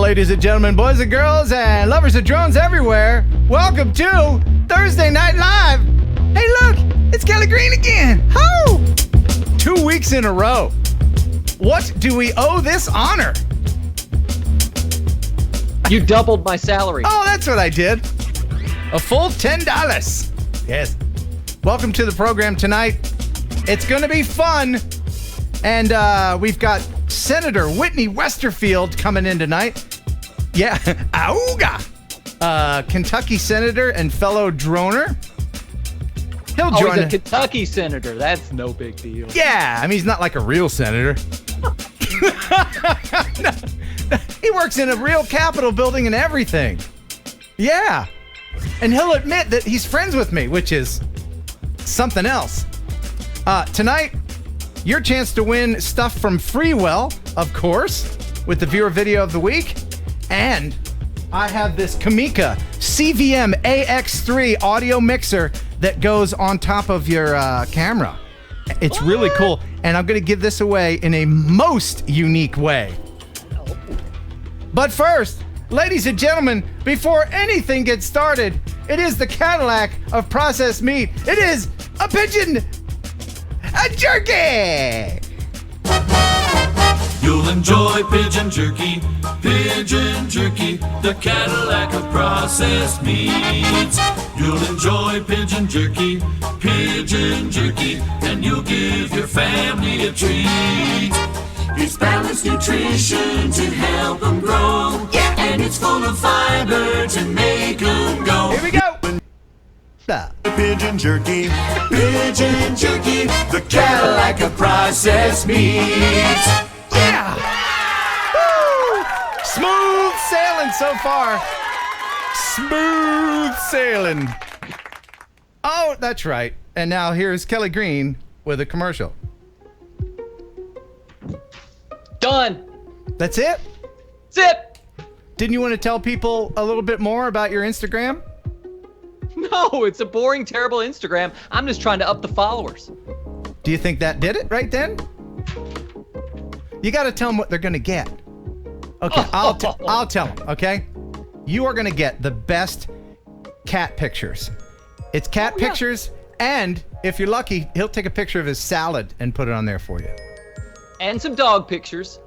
Ladies and gentlemen, boys and girls, and lovers of drones everywhere, welcome to Thursday Night Live. Hey, look, it's Kelly Green again. Ho! 2 weeks in a row. What do we owe this honor? You doubled my salary. Oh, that's what I did. A full $10. Yes. Welcome to the program tonight. It's going to be fun. And we've got Senator Whitney Westerfield coming in tonight. Yeah, auga! Kentucky senator and fellow droner. He'll join he's a Kentucky senator. That's no big deal. Yeah, I mean, he's not like a real senator. No, he works in a real Capitol building and everything. Yeah. And he'll admit that he's friends with me, which is something else. Tonight, your chance to win stuff from Freewell, of course, with the viewer video of the week. And I have this Kamika CVM AX3 audio mixer that goes on top of your camera. It's really cool. And I'm going to give this away in a most unique way. But first, ladies and gentlemen, before anything gets started, it is the Cadillac of processed meat. It is a pigeon, a jerky. You'll enjoy pigeon jerky, the Cadillac of processed meats. You'll enjoy pigeon jerky, and you'll give your family a treat. It's balanced nutrition to help them grow, yeah, and it's full of fiber to make them go. Here we go. Pigeon jerky, the Cadillac of processed meats. Yeah! Woo! Smooth sailing so far. Smooth sailing. Oh, that's right. And now here's Kelly Green with a commercial. Done. That's it? That's it. Didn't you want to tell people a little bit more about your Instagram? No, it's a boring, terrible Instagram. I'm just trying to up the followers. Do you think that did it right then? You got to tell them what they're going to get. Okay, I'll tell them, okay? You are going to get the best cat pictures. It's cat pictures, and if you're lucky, he'll take a picture of his salad and put it on there for you. And some dog pictures.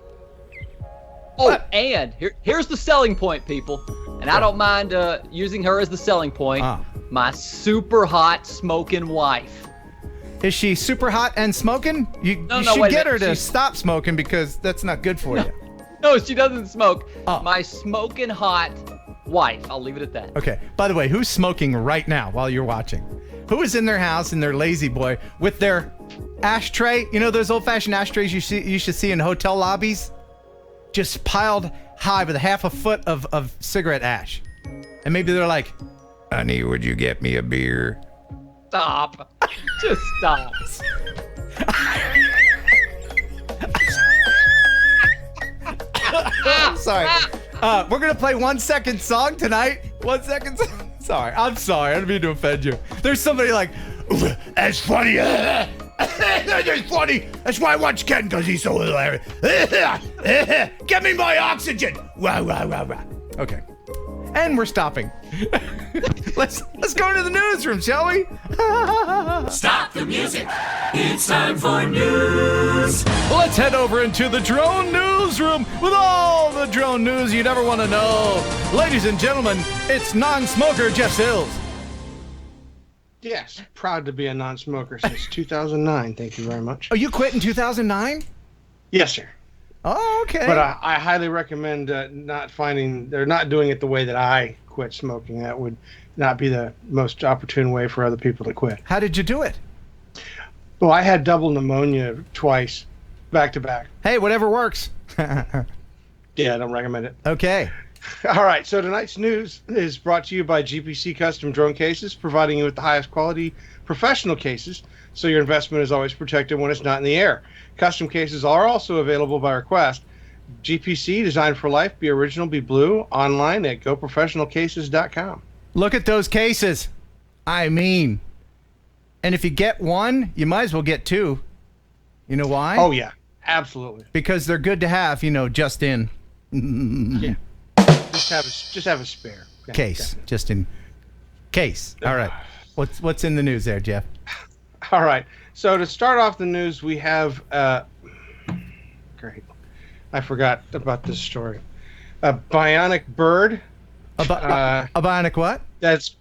Oh, What? and here's the selling point, people. And I don't mind using her as the selling point. My super hot smoking wife. Is she super hot and smoking? You should get her to stop smoking because that's not good for you. No, she doesn't smoke. Oh. My smoking hot wife. I'll leave it at that. Okay, by the way, who's smoking right now while you're watching? Who is in their house in their lazy boy with their ashtray? You know those old-fashioned ashtrays you should see in hotel lobbies? Just piled high with half a foot of cigarette ash. And maybe they're like, honey, would you get me a beer? Stop. Just stop. Sorry. We're going to play 1 second song tonight. 1 second song. Sorry. I'm sorry. I didn't mean to offend you. There's somebody like, that's funny. That's funny. That's why I watch Ken, because he's so hilarious. Get me my oxygen. Rah, rah, rah, rah. Okay. And we're stopping. Let's go to the newsroom, shall we? Stop the music. It's time for news. Let's head over into the drone newsroom with all the drone news you'd ever want to know. Ladies and gentlemen, it's non-smoker Jeff Sills. Yes, proud to be a non-smoker since 2009. Thank you very much. Oh, you quit in 2009? Yes, sir. Oh, okay. But I highly recommend not doing it the way that I quit smoking. That would not be the most opportune way for other people to quit. How did you do it? Well, I had double pneumonia twice, back to back. Hey, whatever works. Yeah, I don't recommend it. Okay. All right, so tonight's news is brought to you by GPC Custom Drone Cases, providing you with the highest quality professional cases, so your investment is always protected when it's not in the air. Custom cases are also available by request. GPC, designed for life, be original, be blue, online at goprofessionalcases.com. Look at those cases. I mean, and if you get one, you might as well get two. You know why? Oh, yeah, absolutely. Because they're good to have, just in. Yeah. Just have a spare. Yeah, Case. yeah. Just in case. All right. What's in the news there, Jeff? All right. So to start off the news, we have great. I forgot about this story. A Bionic Bird. A bionic what? That's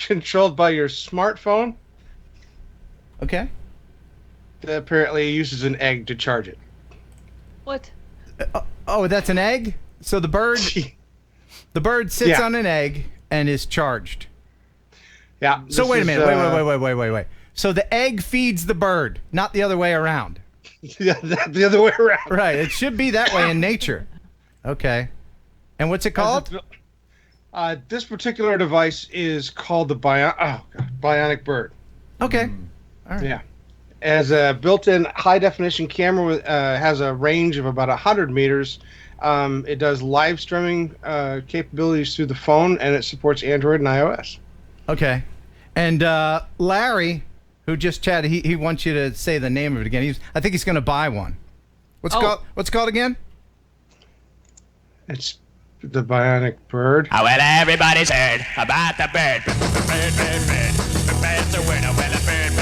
controlled by your smartphone. Okay. That apparently uses an egg to charge it. What? Oh, that's an egg? So the bird sits on an egg and is charged. Yeah. So wait a minute. Wait. So the egg feeds the bird, not the other way around. Yeah, the other way around. Right. It should be that way in nature. Okay. And what's it called? This particular device is called the Bionic Bird. Okay. All right. Yeah. As a built-in high-definition camera, has a range of about 100 meters. It does live streaming capabilities through the phone, and it supports Android and iOS. Okay. And Larry, who just chatted, he wants you to say the name of it again. I think he's going to buy one. What's it called again? It's the Bionic Bird. Oh, well, everybody's heard about the bird. Bird. The bird's a winner. Well, a bird.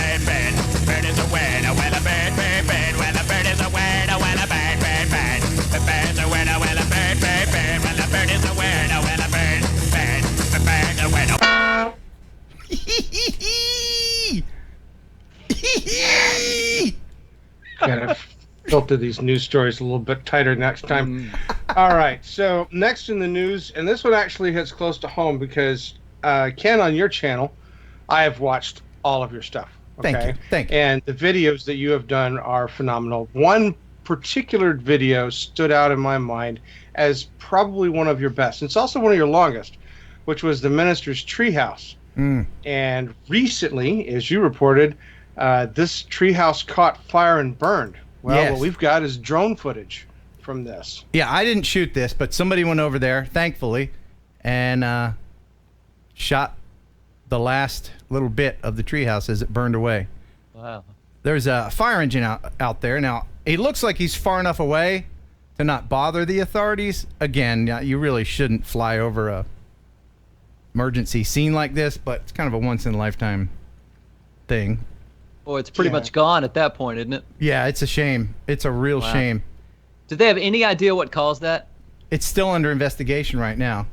Bird is a winner. Well, a bird. Well, a bird is a winner. Well, a bird. The bird's a winner. Well, a bird. Well, a bird is a winner. Well, a bird. The bird's a winner. Gotta filter these news stories a little bit tighter next time. All right, so next in the news, and this one actually hits close to home because Ken, on your channel, I have watched all of your stuff. Okay? Thank you. And the videos that you have done are phenomenal. One particular video stood out in my mind as probably one of your best. It's also one of your longest, which was the Minister's Treehouse. And recently, as you reported, this treehouse caught fire and burned. Well, yes. What we've got is drone footage from this. Yeah, I didn't shoot this, but somebody went over there, thankfully, and shot the last little bit of the treehouse as it burned away. Wow. There's a fire engine out there. Now, he looks like he's far enough away to not bother the authorities. Again, you really shouldn't fly over a emergency scene like this, but it's kind of a once-in-a-lifetime thing. Boy, it's pretty much gone at that point, isn't it? Yeah, it's a shame. It's a real shame. Did they have any idea what caused that? It's still under investigation right now.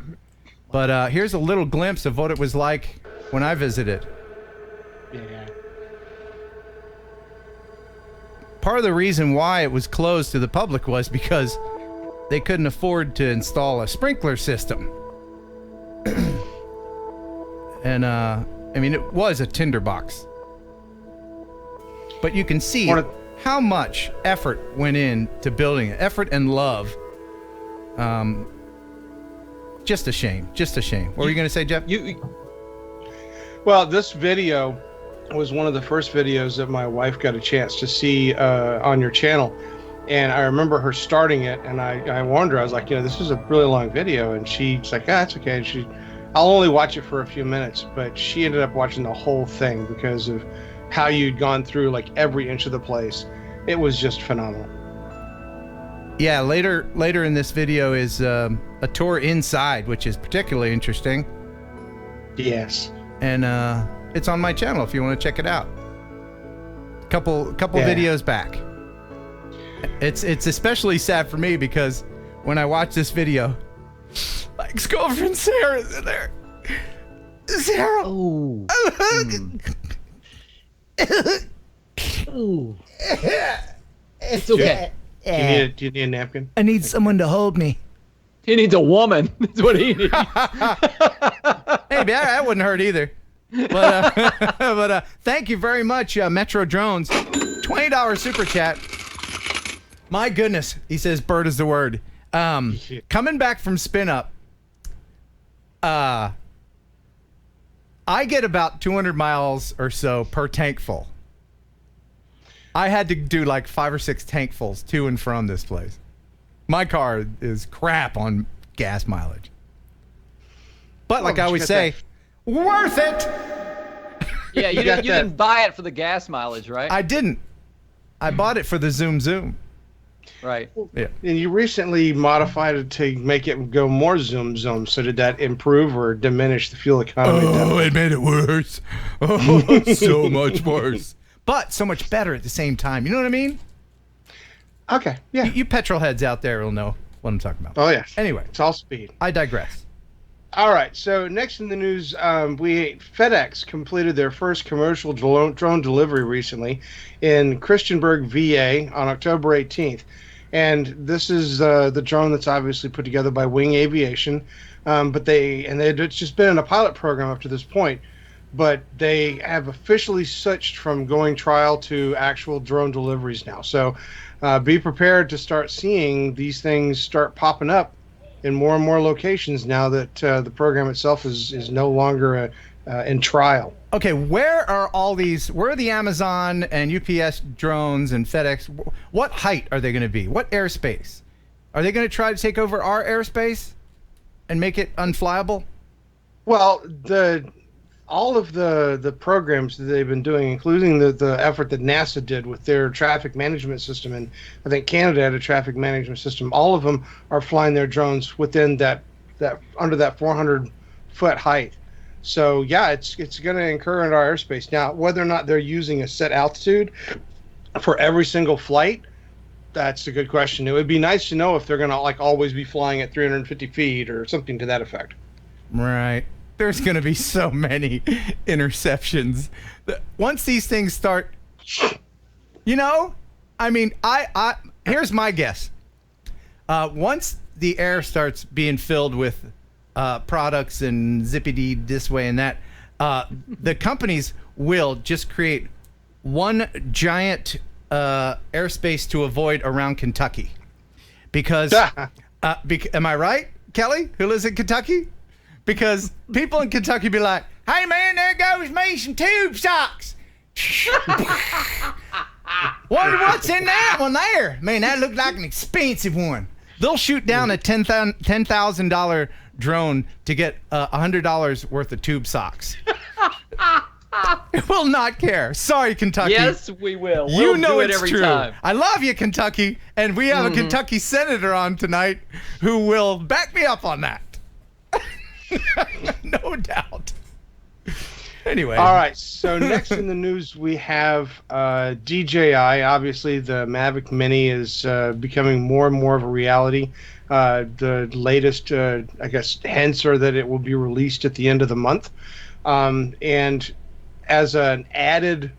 But here's a little glimpse of what it was like when I visited. Yeah. Part of the reason why it was closed to the public was because they couldn't afford to install a sprinkler system. And, I mean, it was a tinderbox. But you can see how much effort went into building it. Effort and love. Just a shame. Just a shame. What were you going to say, Jeff? Well, this video was one of the first videos that my wife got a chance to see on your channel. And I remember her starting it, and I warned her. I was like, this is a really long video. And she's like, it's okay. I'll only watch it for a few minutes. But she ended up watching the whole thing because of how you'd gone through like every inch of the place. It was just phenomenal. Yeah, later in this video is a tour inside, which is particularly interesting. Yes. And it's on my channel if you want to check it out. Couple videos back. It's especially sad for me because when I watch this video, my ex-girlfriend Sarah's in there. Sarah. Oh. Ooh. It's okay. Do you need a napkin? I need someone to hold me. He needs a woman. That's what he needs. Hey, that wouldn't hurt either. But thank you very much, Metro Drones. $20 super chat. My goodness, he says bird is the word. Coming back from spin up, I get about 200 miles or so per tank full. I had to do like 5 or 6 tankfuls to and from this place. My car is crap on gas mileage. But like I always say, worth it! Yeah, you didn't buy it for the gas mileage, right? I didn't. I bought it for the zoom zoom. Right. Yeah. And you recently modified it to make it go more zoom. So did that improve or diminish the fuel economy? It made it worse. Oh, so much worse. But so much better at the same time. You know what I mean? Okay. Yeah. You petrol heads out there will know what I'm talking about. Oh yeah. Anyway, it's all speed. I digress. All right. So next in the news, FedEx completed their first commercial drone delivery recently in Christiansburg, VA, on October 18th. And this is the drone that's obviously put together by Wing Aviation, it's just been in a pilot program up to this point, but they have officially switched from going trial to actual drone deliveries now. So be prepared to start seeing these things start popping up in more and more locations now that the program itself is no longer in trial. Okay, where are the Amazon and UPS drones and FedEx? What height are they going to be? What airspace? Are they going to try to take over our airspace and make it unflyable? Well, all of the programs that they've been doing, including the effort that NASA did with their traffic management system, and I think Canada had a traffic management system, all of them are flying their drones within that under that 400-foot height. So yeah, it's going to incur in our airspace. Now, whether or not they're using a set altitude for every single flight, that's a good question. It would be nice to know if they're going to always be flying at 350 feet or something to that effect. Right. There's going to be so many interceptions. Once these things start, here's my guess. Once the air starts being filled with products and zippity this way and that, the companies will just create one giant airspace to avoid around Kentucky. Because, am I right, Kelly, who lives in Kentucky? Because people in Kentucky be like, hey man, there goes me some tube socks. Wonder what's in that one there. Man, that looked like an expensive one. They'll shoot down a $10,000 drone to get $100 worth of tube socks. Will not care. Sorry, Kentucky. Yes, we will. You We'll know do it it's every true. time. I love you, Kentucky, and we have a Kentucky senator on tonight who will back me up on that. No doubt. Anyway. All right. So next in the news, we have DJI. Obviously, the Mavic Mini is becoming more and more of a reality. The latest, hints are that it will be released at the end of the month. And as an added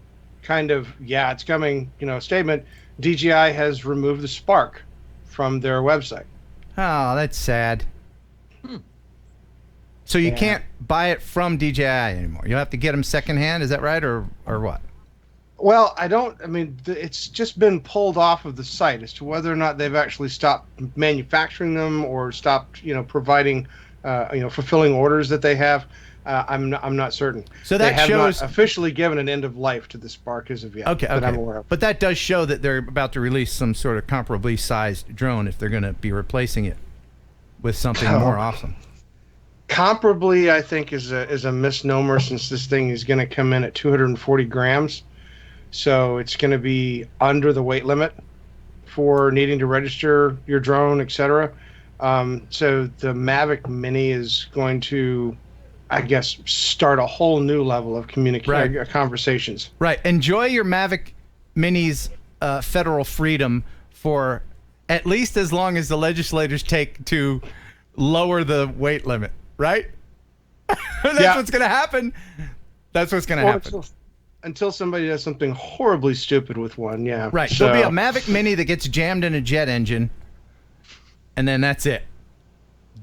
kind of, it's coming, statement, DJI has removed the Spark from their website. Oh, that's sad. So you can't buy it from DJI anymore. You'll have to get them secondhand. Is that right, or what? Well, it's just been pulled off of the site as to whether or not they've actually stopped manufacturing them or stopped, providing, fulfilling orders that they have. I'm not certain. So that they have shows not officially given an end of life to the Spark as of yet. Okay. That I'm aware of. But that does show that they're about to release some sort of comparably sized drone if they're going to be replacing it with something more awesome. Comparably, I think is a misnomer, since this thing is going to come in at 240 grams. So it's going to be under the weight limit for needing to register your drone, etc. So the Mavic Mini is going to, I guess, start a whole new level of conversations. Right. Enjoy your Mavic Mini's federal freedom for at least as long as the legislators take to lower the weight limit. Right? That's what's going to happen. That's what's going to happen. Until somebody does something horribly stupid with one, yeah. Right. So, There'll be a Mavic Mini that gets jammed in a jet engine, and then that's it.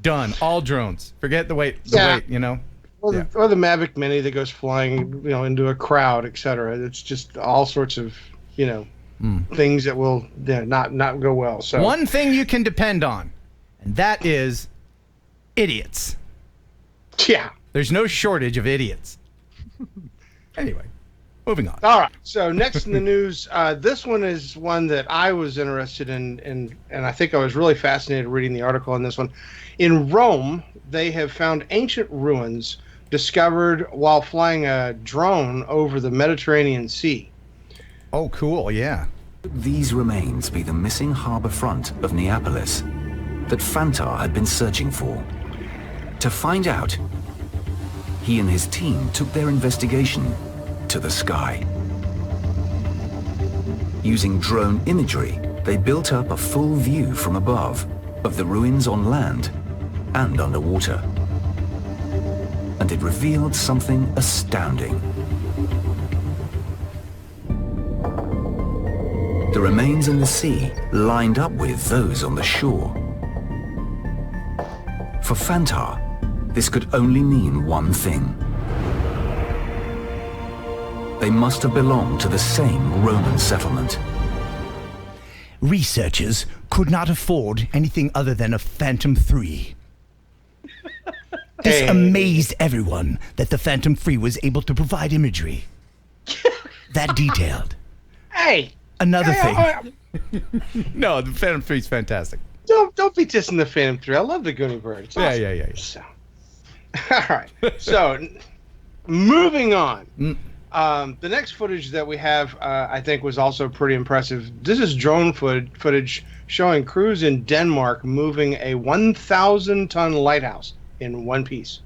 Done. All drones. Forget the weight, Or the Mavic Mini that goes flying, into a crowd, etc. It's just all sorts of, things that will not go well. So one thing you can depend on, and that is idiots. Yeah. There's no shortage of idiots. Anyway, moving on. All right. So next in the news, this one is one that I was interested in, and I think I was really fascinated reading the article on this one. In Rome, they have found ancient ruins discovered while flying a drone over the Mediterranean Sea. Oh, cool. Yeah. These remains be the missing harbor front of Neapolis that Fantar had been searching for. To find out, he and his team took their investigation to the sky. Using drone imagery, they built up a full view from above of the ruins on land and underwater. And it revealed something astounding. The remains in the sea lined up with those on the shore. For Fantar, this could only mean one thing. They must have belonged to the same Roman settlement. Researchers could not afford anything other than a Phantom 3. This amazed everyone that the Phantom 3 was able to provide imagery that detailed. Hey! Another thing. No, the Phantom 3 is fantastic. Don't be dissing the Phantom 3. I love the Goonie Bird. It's awesome. Yeah. So, all right. So, moving on. The next footage that we have, I think, was also pretty impressive. This is drone footage showing crews in Denmark moving a 1,000-ton lighthouse in one piece.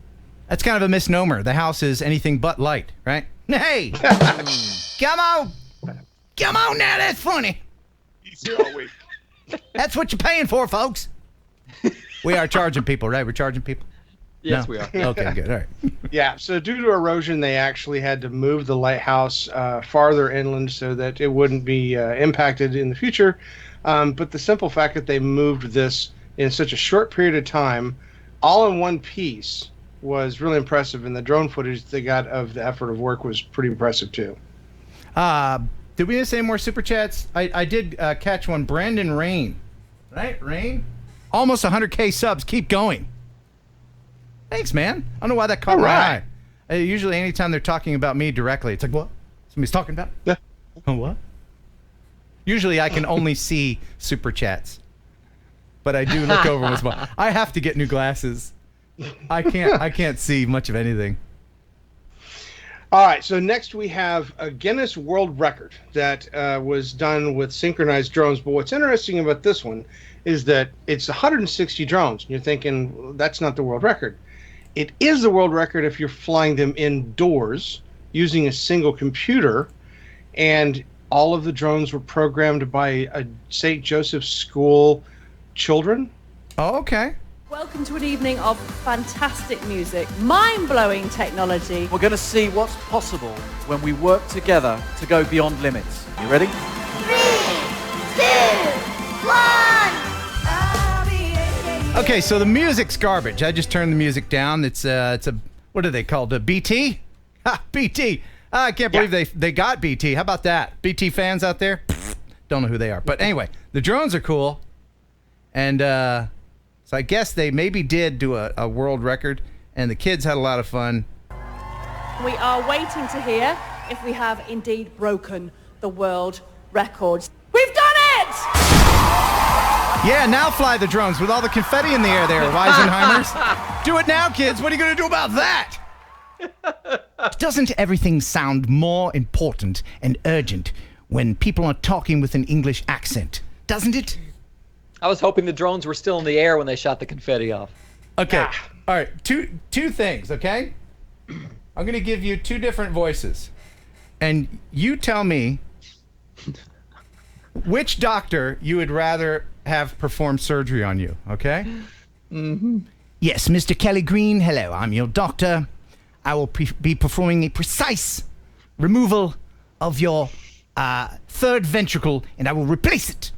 That's kind of a misnomer. The house is anything but light, right? Hey! Come on! Come on now, that's funny. He's here all week. That's what you're paying for, folks. We are charging people, right? We're charging people? Yes, No? we are. Okay, good. All right. Yeah, so due to erosion, they actually had to move the lighthouse farther inland so that it wouldn't be impacted in the future. But the simple fact that they moved this in such a short period of time, all in one piece, was really impressive. And the drone footage they got of the effort of work was pretty impressive, too. Did we say more super chats? I did catch one. Brandon Rain. Right? Rain? Almost 100K subs. Keep going. Thanks, man. I don't know why that caught my eye. Usually anytime they're talking about me directly, it's like, what? Somebody's talking about? Yeah. Oh, what? Usually I can only see super chats. But I do look over once in a while. I have to get new glasses. I can't see much of anything. All right, so next we have a Guinness World Record that was done with synchronized drones. But what's interesting about this one is that it's 160 drones. And you're thinking, well, that's not the world record. It is the world record if you're flying them indoors using a single computer. And all of the drones were programmed by a St. Joseph's School children. Oh, okay. Welcome to an evening of fantastic music, mind-blowing technology. We're going to see what's possible when we work together to go beyond limits. You ready? 3, 2, 1. Okay, so the music's garbage. I just turned the music down. It's a what are they called? A BT? Ha, BT. I can't believe they got BT. How about that? BT fans out there? Don't know who they are. But anyway, the drones are cool. And so I guess they maybe did do a world record, and the kids had a lot of fun. We are waiting to hear if we have indeed broken the world records. We've done it! Yeah, now fly the drones with all the confetti in the air there, Weisenheimers. Do it now, kids. What are you going to do about that? Doesn't everything sound more important and urgent when people are talking with an English accent? Doesn't it? I was hoping the drones were still in the air when they shot the confetti off. Okay. All right. Two things, okay? I'm going to give you two different voices. And you tell me which doctor you would rather have perform surgery on you, okay? Mm-hmm. Yes, Mr. Kelly Green, hello. I'm your doctor. I will be performing a precise removal of your third ventricle, and I will replace it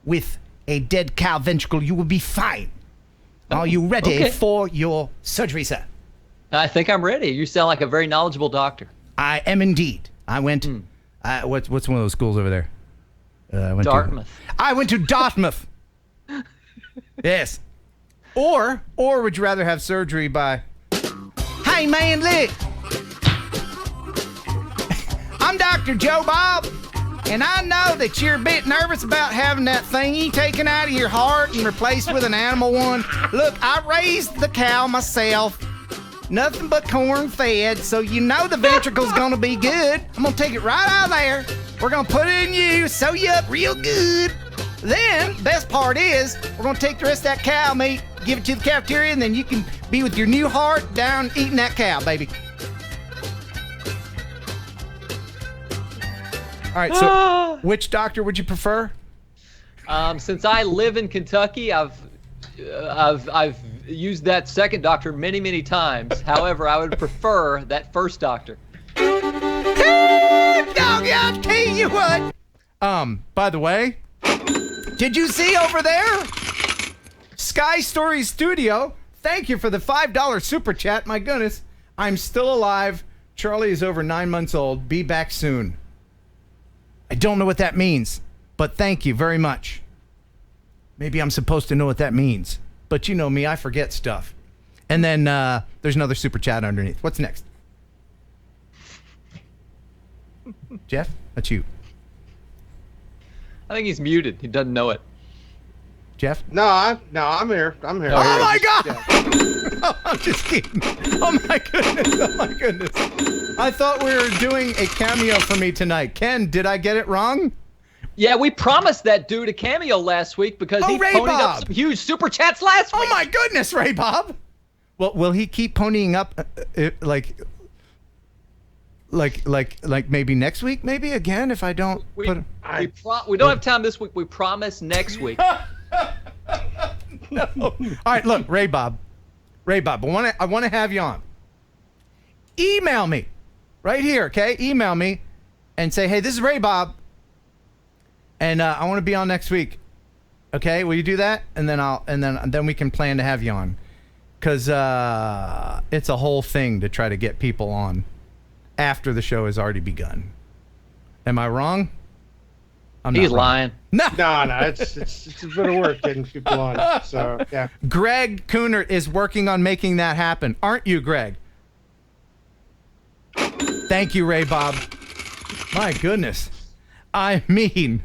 with a dead cow ventricle. You will be fine. Are you ready for your surgery, sir? I think I'm ready. You sound like a very knowledgeable doctor. I am indeed. I went. What's one of those schools over there? Dartmouth. I went to Dartmouth. Yes. Or would you rather have surgery by? Hey man, look. I'm Dr. Joe Bob, and I know that you're a bit nervous about having that thingy taken out of your heart and replaced with an animal one. Look, I raised the cow myself. Nothing but corn fed, so you know the ventricle's gonna be good. I'm gonna take it right out of there. We're gonna put it in you, sew you up real good. Then, best part is, we're gonna take the rest of that cow meat, give it to the cafeteria, and then you can be with your new heart down eating that cow, baby. All right, so which doctor would you prefer? Since I live in Kentucky, I've used that second doctor many, many times. However, I would prefer that first doctor. Dog, I'll tell you what. By the way, did you see over there? Sky Story Studio. Thank you for the $5 super chat. My goodness, I'm still alive. Charlie is over 9 months old. Be back soon. I don't know what that means, but thank you very much. Maybe I'm supposed to know what that means, but you know me, I forget stuff. And then there's another super chat underneath. What's next? Jeff, that's you. I think he's muted. He doesn't know it. Jeff? No, I'm here. I'm here. Oh my God! Oh, I'm just kidding. Oh my goodness. Oh my goodness. I thought we were doing a cameo for me tonight. Ken, did I get it wrong? Yeah, we promised that dude a cameo last week because he ponied up some huge super chats last week. Oh my goodness, Ray Bob. Well, will he keep ponying up like maybe next week, maybe again if I don't we don't have time this week. We promise next week. No. All right, look, Ray Bob, I want to have you on. Email me right here, okay? Email me and say, hey, this is Ray Bob, and I want to be on next week. Okay, will you do that? And then we can plan to have you on, because it's a whole thing to try to get people on after the show has already begun. Am I wrong? He's lying. No, it's a bit of work getting people on. So yeah. Greg Cooner is working on making that happen, aren't you, Greg? Thank you, Ray Bob. My goodness. I mean,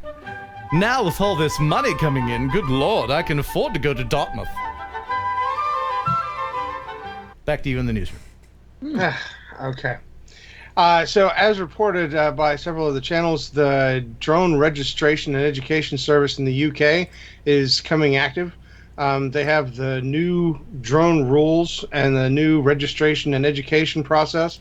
now with all this money coming in, good Lord, I can afford to go to Dartmouth. Back to you in the newsroom. Okay. So as reported by several of the channels, the drone registration and education service in the UK is coming active. They have the new drone rules and the new registration and education process.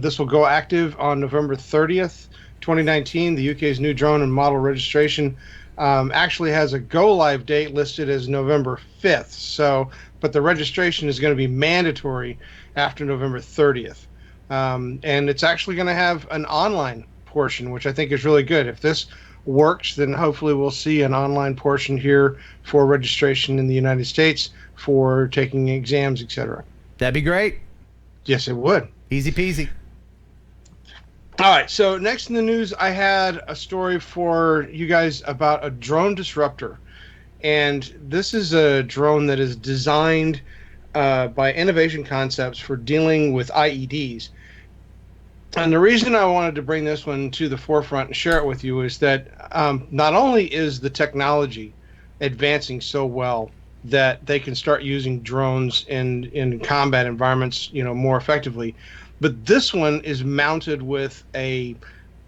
This will go active on November 30th, 2019. The UK's new drone and model registration actually has a go-live date listed as November 5th. So, but the registration is going to be mandatory after November 30th. And it's actually going to have an online portion, which I think is really good. If this works, then hopefully we'll see an online portion here for registration in the United States for taking exams, etc. That'd be great. Yes, it would. Easy peasy. All right, so next in the news, I had a story for you guys about a drone disruptor. And this is a drone that is designed by Innovation Concepts for dealing with IEDs. And the reason I wanted to bring this one to the forefront and share it with you is that not only is the technology advancing so well that they can start using drones in combat environments, more effectively, but this one is mounted with a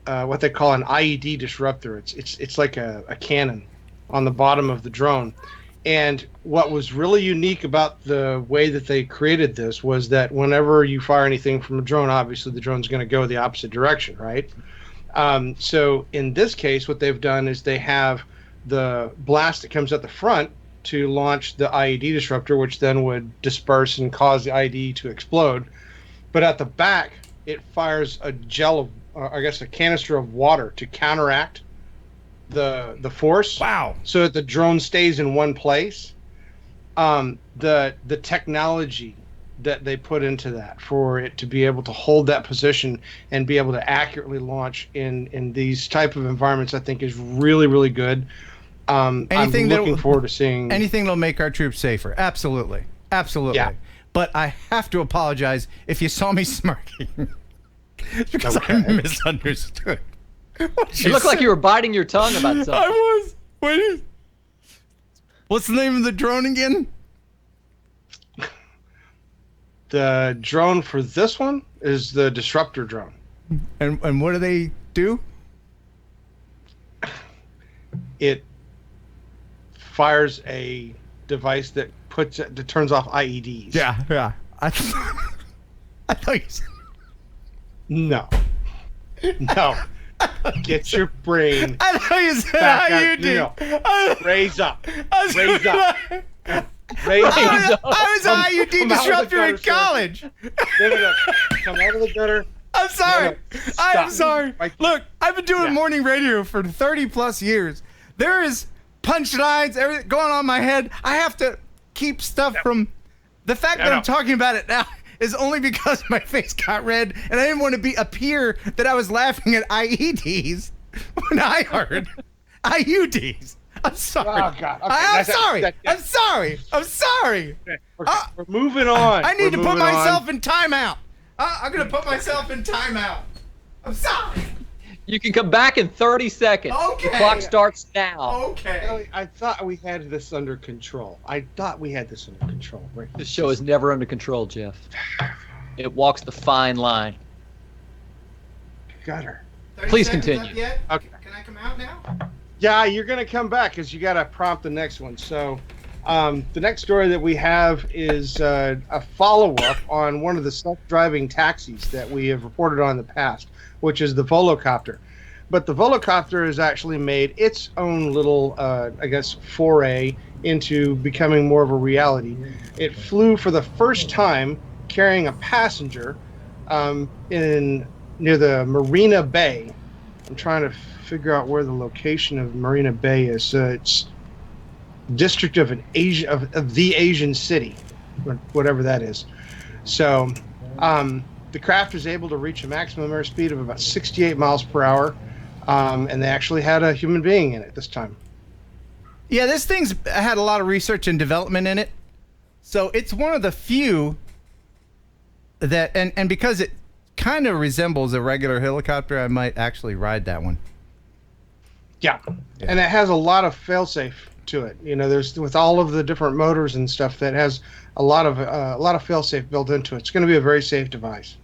what they call an IED disruptor. It's like a cannon on the bottom of the drone. And what was really unique about the way that they created this was that whenever you fire anything from a drone, obviously the drone's going to go the opposite direction, right? So in this case, what they've done is they have the blast that comes at the front to launch the IED disruptor, which then would disperse and cause the IED to explode. But at the back, it fires a a canister of water to counteract the force. Wow. So that the drone stays in one place. The technology that they put into that for it to be able to hold that position and be able to accurately launch in these type of environments, I think is really, really good. I'm looking forward to seeing anything that'll make our troops safer. Absolutely. Yeah. But I have to apologize if you saw me smirking. Because I misunderstood. It looked like you were biting your tongue about something. I was. Wait. What's the name of the drone again? The drone for this one is the Disruptor drone. And what do they do? It fires a device that turns off IEDs. Yeah. I thought you said... No. Get your brain. I thought you said back IUD. out. Raise up. Raise up. I was an IUD disruptor in college. No. Come out of the gutter. I'm sorry. No. I'm sorry. Look, I've been doing Yeah. morning radio for 30 plus years. There is punchlines, everything going on in my head. I have to keep stuff from... The fact that I'm talking about it now is only because my face got red and I didn't want to appear that I was laughing at IEDs when I heard IUDs. I'm sorry. Oh, God. Okay, I'm sorry. I'm sorry. We're moving on. I need to put myself in timeout. I'm going to put myself in timeout. I'm sorry. You can come back in 30 seconds. Okay. The clock starts now. Okay. I thought we had this under control. Right? This show is never under control, Jeff. It walks the fine line. Gutter. Please continue. Okay. Can I come out now? Yeah, you're going to come back because you got to prompt the next one. So the next story that we have is a follow-up on one of the self-driving taxis that we have reported on in the past, which is the Volocopter. But the Volocopter has actually made its own little, foray into becoming more of a reality. It flew for the first time carrying a passenger near the Marina Bay. I'm trying to figure out where the location of Marina Bay is. It's district of the Asian city, whatever that is. So the craft was able to reach a maximum airspeed of about 68 miles per hour, and they actually had a human being in it this time. Yeah, this thing's had a lot of research and development in it. So it's one of the few that, and because it kind of resembles a regular helicopter, I might actually ride that one. Yeah. And it has a lot of failsafe to it. You know, there's with all of the different motors and stuff that has a lot of failsafe built into it. It's going to be a very safe device,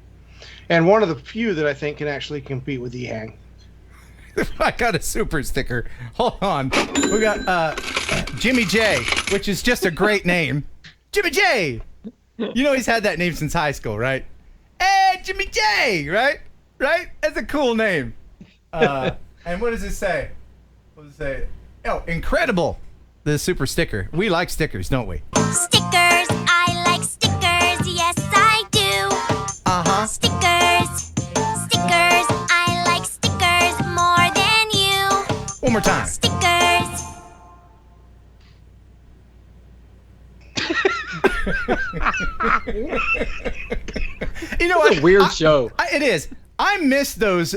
and one of the few that I think can actually compete with EHang. I got a super sticker. Hold on. We got Jimmy J, which is just a great name. Jimmy J. You know he's had that name since high school, right? Hey, Jimmy J. Right? That's a cool name. And what does it say? What does it say? Oh, incredible. The super sticker. We like stickers, don't we? Stickers, I like stickers, yes I do. Uh-huh. Stickers, I like stickers more than you. One more time. Stickers. You know what? It's a weird show. It is. I miss those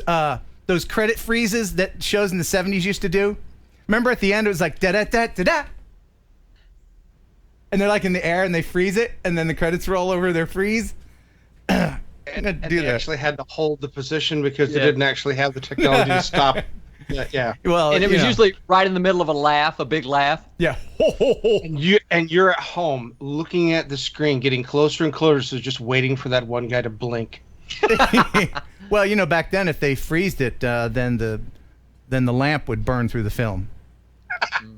credit freezes that shows in the 70s used to do. Remember at the end it was like da-da-da-da-da. And they're like in the air and they freeze it and then the credits roll over their freeze. And they actually had to hold the position because they didn't actually have the technology to stop. Yeah. Well, And it was usually right in the middle of a big laugh. Yeah. And you're at home looking at the screen, getting closer and closer, so just waiting for that one guy to blink. Well, you know, back then if they freezed it, then the lamp would burn through the film.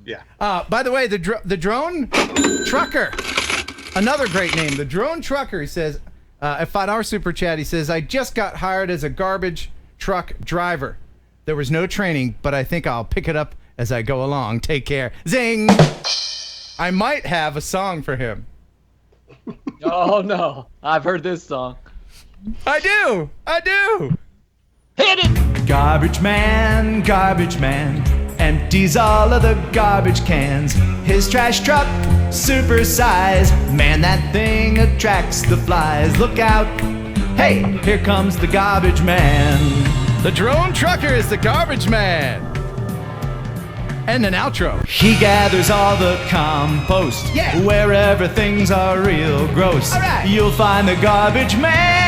Yeah. By the way, the drone trucker, another great name. The drone trucker, he says, at $5 super chat, he says, I just got hired as a garbage truck driver. There was no training, but I think I'll pick it up as I go along. Take care. Zing! I might have a song for him. Oh no, I've heard this song. I do. Hit it! Garbage man, empties all of the garbage cans. His trash truck, super size. Man, that thing attracts the flies. Look out, hey, here comes the garbage man. The drone trucker is the garbage man. And an outro. He gathers all the compost, wherever things are real gross. All right. You'll find the garbage man.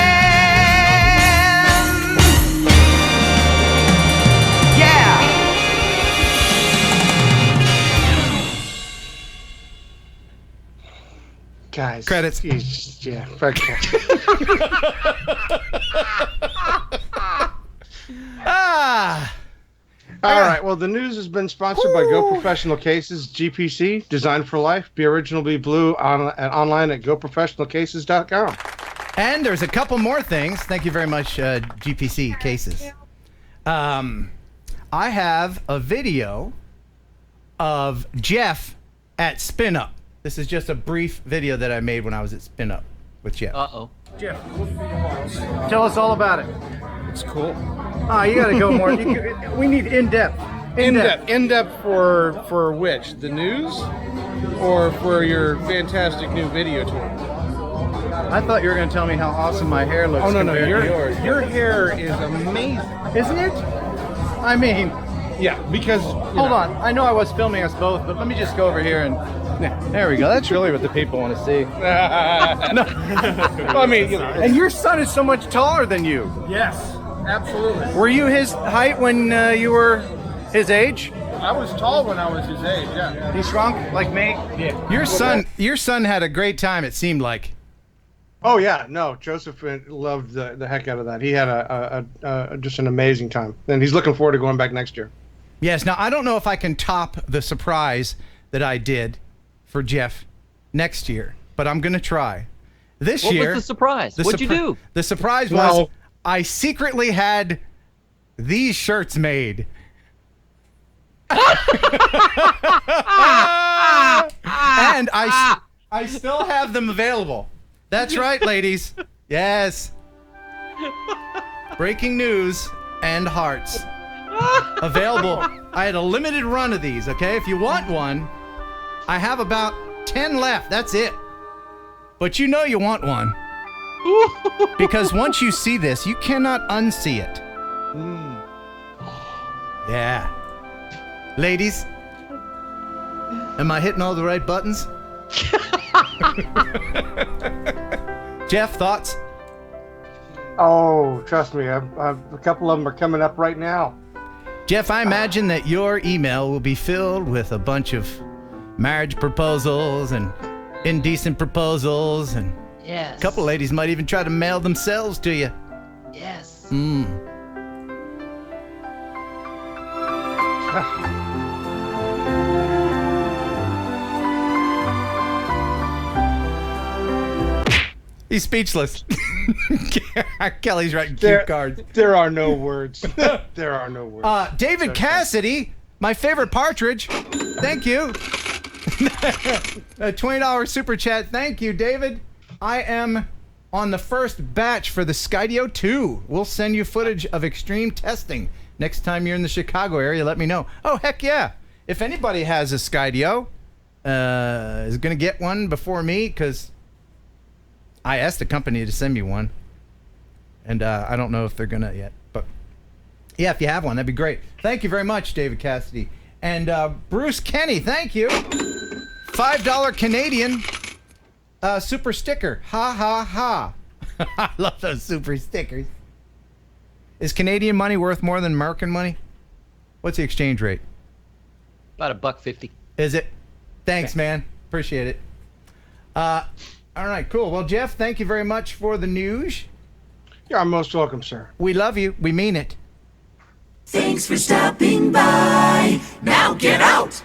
Guys. Credits. Yeah. Okay. All right. Well, the news has been sponsored by Go Professional Cases, GPC, Designed for Life. Be original, be blue. Online at goprofessionalcases.com. And there's a couple more things. Thank you very much, GPC Cases. I have a video of Jeff at Spin Up. This is just a brief video that I made when I was at Spin Up with Jeff. Uh-oh. Jeff, tell us all about it. It's cool. Oh, you gotta go more. We need in-depth. In-depth for which? The news? Or for your fantastic new video tour? I thought you were gonna tell me how awesome my hair looks. Oh, no. Yours. Your hair is amazing. Isn't it? I mean... Yeah, because... Hold on. I know I was filming us both, but let me just go over here and... There we go. That's really what the people want to see. No. I mean, And your son is so much taller than you. Yes, absolutely. Were you his height when you were his age? I was tall when I was his age, yeah. He shrunk like me? Yeah. Your son had a great time, it seemed like. Oh, yeah. No, Joseph loved the heck out of that. He had a just an amazing time. And he's looking forward to going back next year. Yes. Now, I don't know if I can top the surprise that I did for Jeff next year, but I'm going to try. This year... What was the surprise? What'd you do? The surprise was I secretly had these shirts made. And I still have them available. That's right, ladies. Yes. Breaking news and hearts. Available. I had a limited run of these, okay? If you want one, I have about 10 left. That's it. But you know you want one. Because once you see this, you cannot unsee it. Yeah. Ladies, am I hitting all the right buttons? Jeff, thoughts? Oh, trust me, a couple of them are coming up right now. Jeff, I imagine that your email will be filled with a bunch of marriage proposals and indecent proposals, and yes. A couple ladies might even try to mail themselves to you. Yes. He's speechless. Kelly's writing cue cards. There are no words. There are no words. David Cassidy, my favorite partridge. Thank you. A $20 super chat. Thank you, David. I am on the first batch for the Skydio 2. We'll send you footage of extreme testing. Next time you're in the Chicago area, let me know. Oh, heck yeah. If anybody has a Skydio, is going to get one before me, because I asked the company to send me one. And I don't know if they're going to yet. But yeah, if you have one, that'd be great. Thank you very much, David Cassidy. And Bruce Kenny, thank you. $5 Canadian super sticker. Ha, ha, ha. I love those super stickers. Is Canadian money worth more than American money? What's the exchange rate? About $1.50. Is it? Thanks, man. Appreciate it. All right, cool. Well, Jeff, thank you very much for the news. You're most welcome, sir. We love you. We mean it. Thanks for stopping by. Now get out.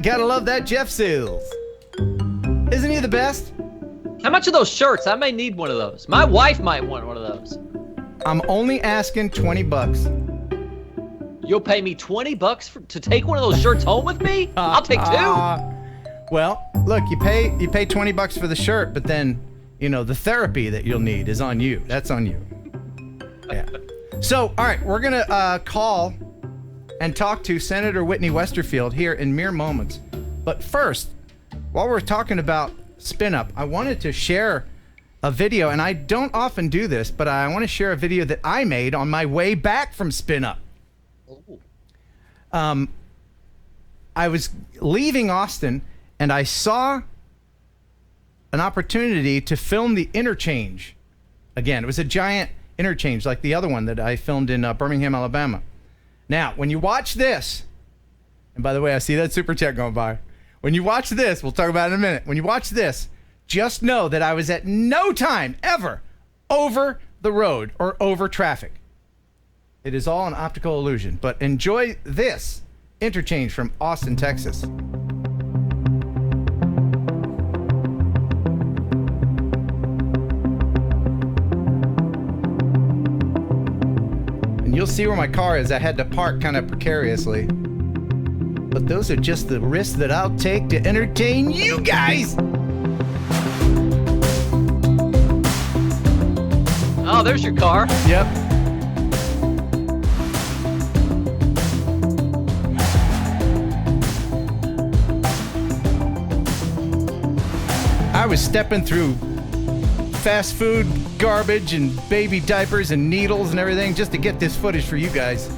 Gotta love that Jeff Sills. Isn't he the best? How much are those shirts? I may need one of those. My wife might want one of those. I'm only asking $20. You'll pay me $20 to take one of those shirts home with me? I'll take two. Well, look, you pay $20 for the shirt, but then, you know, the therapy that you'll need is on you. That's on you. Yeah. So, all right, we're gonna call and talk to Senator Whitney Westerfield here in mere moments. But first, while we're talking about Spin Up, I wanted to share a video, and I don't often do this, but I want to share a video that I made on my way back from Spin Up. I was leaving Austin, and I saw an opportunity to film the interchange again. It was a giant interchange like the other one that I filmed in Birmingham, Alabama. Now, when you watch this, and by the way, I see that super chat going by. when you watch this, we'll talk about it in a minute. When you watch this, just know that I was at no time ever over the road or over traffic. It is all an optical illusion. But enjoy this interchange from Austin, Texas. And you'll see where my car is. I had to park kind of precariously. But those are just the risks that I'll take to entertain you guys. Oh, there's your car. Yep. I was stepping through fast food garbage and baby diapers and needles and everything just to get this footage for you guys.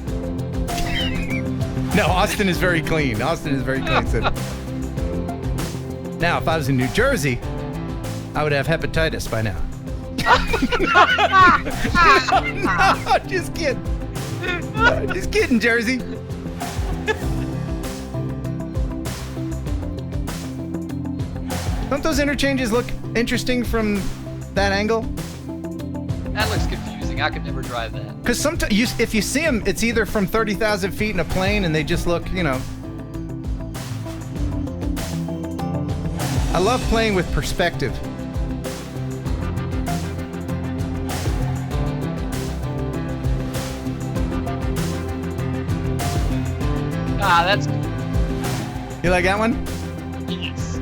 No, Austin is very clean. Austin is very clean. So. Now, if I was in New Jersey, I would have hepatitis by now. No, just kidding. Just kidding, Jersey. Don't those interchanges look interesting from that angle? That looks confusing. I could never drive that. Because sometimes, if you see them, it's either from 30,000 feet in a plane and they just look, you know. I love playing with perspective. Ah, that's... You like that one? Yes.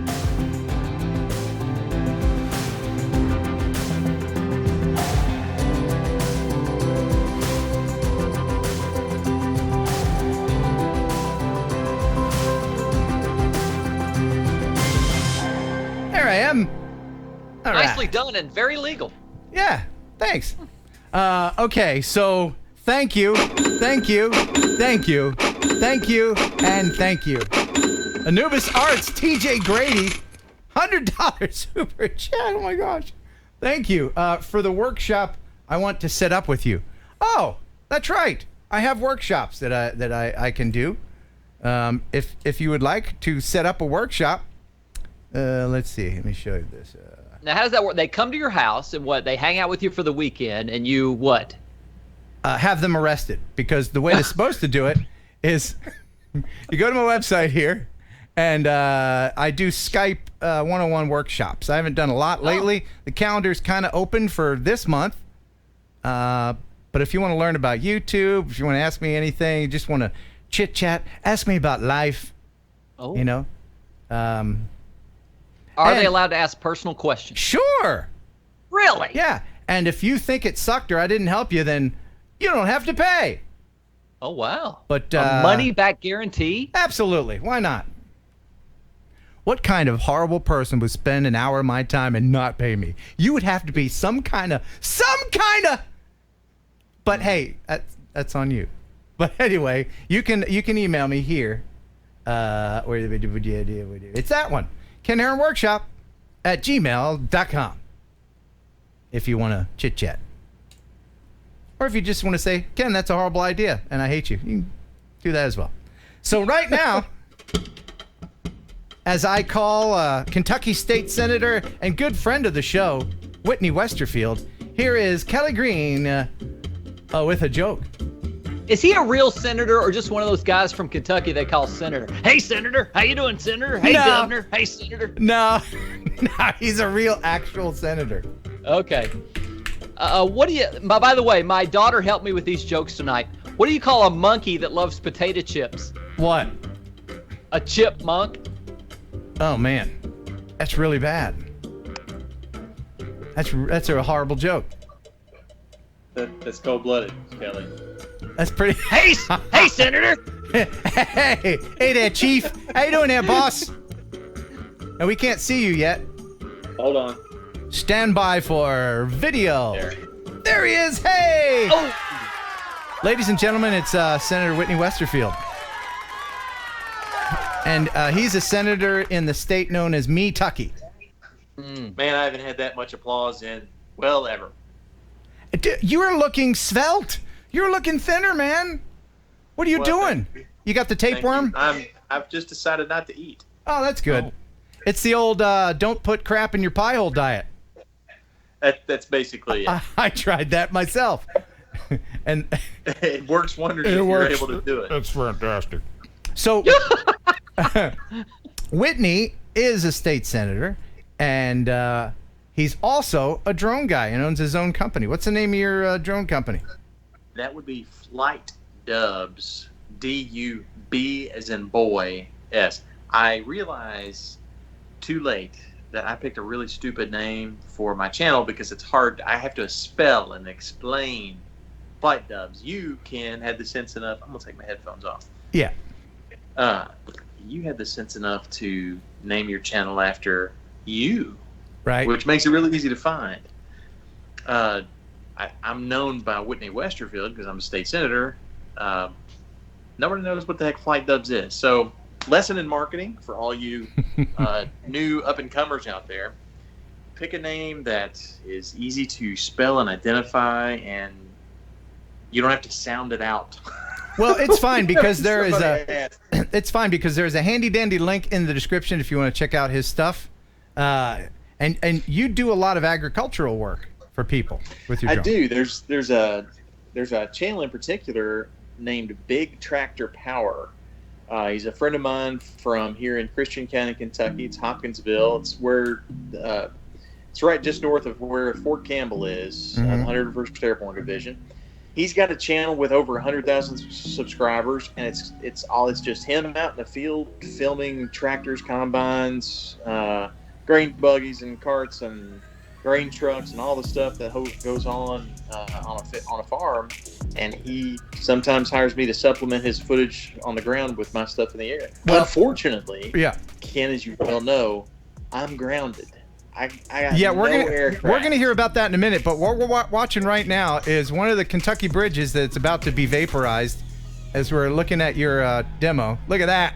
There I am. All right. Nicely done and very legal. Yeah, thanks. Okay, so thank you, thank you, thank you, thank you, and thank you. Anubis Arts, TJ Grady, $100 super chat. Oh my gosh. Thank you. For the workshop I want to set up with you. Oh, that's right. I have workshops that I can do. If you would like to set up a workshop, let's see. Let me show you this. Now, how does that work? They come to your house and what? They hang out with you for the weekend and you what? Have them arrested, because the way they're supposed to do it is you go to my website here and I do Skype one-on-one workshops. I haven't done a lot lately. The calendar's kind of open for this month. But if you want to learn about YouTube, if you want to ask me anything, you just want to chit-chat, ask me about life, you know. Are they allowed to ask personal questions? Sure. Really? Yeah. And if you think it sucked or I didn't help you, then you don't have to pay. Oh, wow. But a money-back guarantee? Absolutely. Why not? What kind of horrible person would spend an hour of my time and not pay me? You would have to be some kind of. But hey, that's on you. But anyway, you can email me here. It's that one. Ken Heron Workshop at gmail.com. If you want to chit chat. Or if you just want to say, Ken, that's a horrible idea and I hate you. You can do that as well. So right now, as I call Kentucky State Senator and good friend of the show, Whitney Westerfield, here is Kelly Green with a joke. Is he a real senator or just one of those guys from Kentucky they call senator? Hey, senator. How you doing, senator? Hey, governor. Hey, senator. No, he's a real actual senator. Okay. What do you... By the way, my daughter helped me with these jokes tonight. What do you call a monkey that loves potato chips? What? A chipmunk. Oh, man. That's really bad. That's a horrible joke. That's cold-blooded, Kelly. That's pretty... Hey, Senator! Hey there, Chief. How you doing there, boss? And we can't see you yet. Hold on. Stand by for video. There he is. Hey! Oh. Ladies and gentlemen, it's Senator Whitney Westerfield. And he's a senator in the state known as Me-Tucky. Man, I haven't had that much applause in, well, ever. You are looking svelte. You're looking thinner, man. What are you doing? You got the tapeworm? I've just decided not to eat. Oh, that's good. Oh. It's the old don't put crap in your pie hole diet. That's basically it. I tried that myself. And it works wonders if you're able to do it. That's fantastic. So Whitney is a state senator, and he's also a drone guy and owns his own company. What's the name of your drone company? That would be Flight Dubs. D-U-B as in boy, S. I realize too late that I picked a really stupid name for my channel because it's hard. I have to spell and explain Flight Dubs. You, Ken, had the sense enough. I'm going to take my headphones off. Yeah. You had the sense enough to name your channel after you. Right. Which makes it really easy to find. I'm known by Whitney Westerfield because I'm a state senator. Nobody knows what the heck Flight Dubs is. So, lesson in marketing for all you new up-and-comers out there. Pick a name that is easy to spell and identify, and you don't have to sound it out. Well, it's fine because there is a handy-dandy link in the description if you want to check out his stuff. And you do a lot of agricultural work for people with your drone. I do. There's a channel in particular named Big Tractor Power. He's a friend of mine from here in Christian County, Kentucky. It's Hopkinsville. It's where it's right just north of where Fort Campbell is, the 101st Airborne Division. He's got a channel with over 100,000 subscribers, and it's just him out in the field filming tractors, combines, grain buggies and carts and grain trucks and all the stuff that goes on a farm. And he sometimes hires me to supplement his footage on the ground with my stuff in the air. Well, unfortunately, Ken, as you well know, I'm grounded. I got we're gonna hear about that in a minute. But what we're watching right now is one of the Kentucky bridges that's about to be vaporized. As we're looking at your demo, look at that.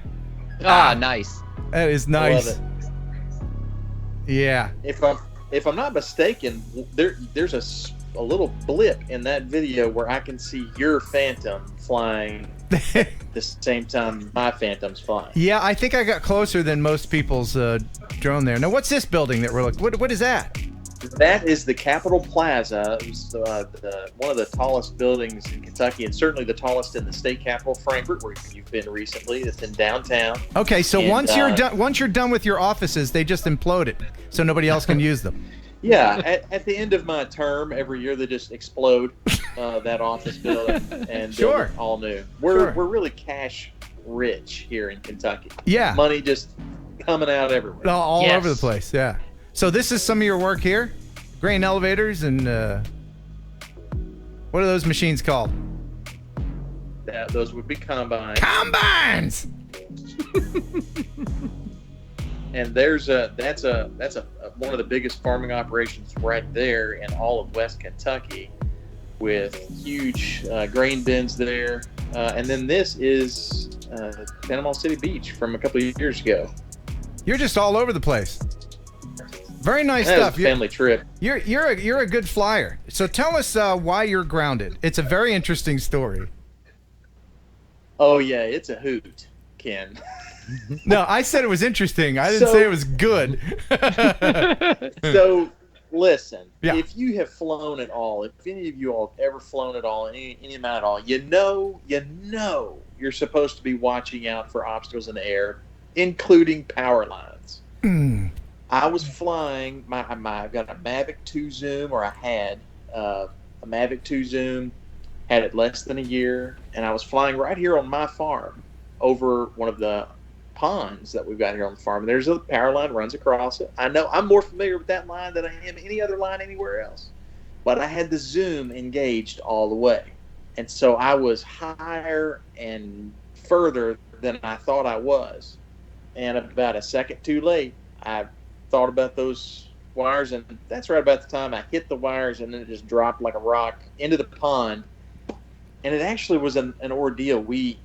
Nice. That is nice. Love it. Yeah. If I'm not mistaken, there's a little blip in that video where I can see your Phantom flying at the same time my Phantom's flying. Yeah, I think I got closer than most people's drone there. Now, what's this building that we're looking? What is that? That is the Capitol Plaza. It's one of the tallest buildings in Kentucky, and certainly the tallest in the state capital, Frankfort, where you've been recently. It's in downtown. Okay, so once you're done with your offices, they just implode it, so nobody else can use them. Yeah, at the end of my term, every year they just explode that office building and build it all new. We're really cash rich here in Kentucky. Yeah, money just coming out everywhere. All over the place. Yeah. So this is some of your work here, grain elevators, and what are those machines called? Those would be combines. Combines. And that's one of the biggest farming operations right there in all of West Kentucky, with huge grain bins there. And then this is Panama City Beach from a couple of years ago. You're just all over the place. Very nice That stuff. was a family trip. You're a good flyer. So tell us why you're grounded. It's a very interesting story. Oh yeah, it's a hoot, Ken. No, I said it was interesting. I didn't say it was good. So, listen. Yeah. If you have flown at all, if any of you all have ever flown at all, any amount at all, you know, you're supposed to be watching out for obstacles in the air, including power lines. I was flying. I've got a Mavic 2 Zoom, or I had a Mavic 2 Zoom. Had it less than a year, and I was flying right here on my farm over one of the ponds that we've got here on the farm. There's a power line runs across it. I know I'm more familiar with that line than I am any other line anywhere else. But I had the zoom engaged all the way. And so I was higher and further than I thought I was. And about a second too late, I thought about those wires, and that's right about the time I hit the wires, and then it just dropped like a rock into the pond. And it actually was an ordeal. We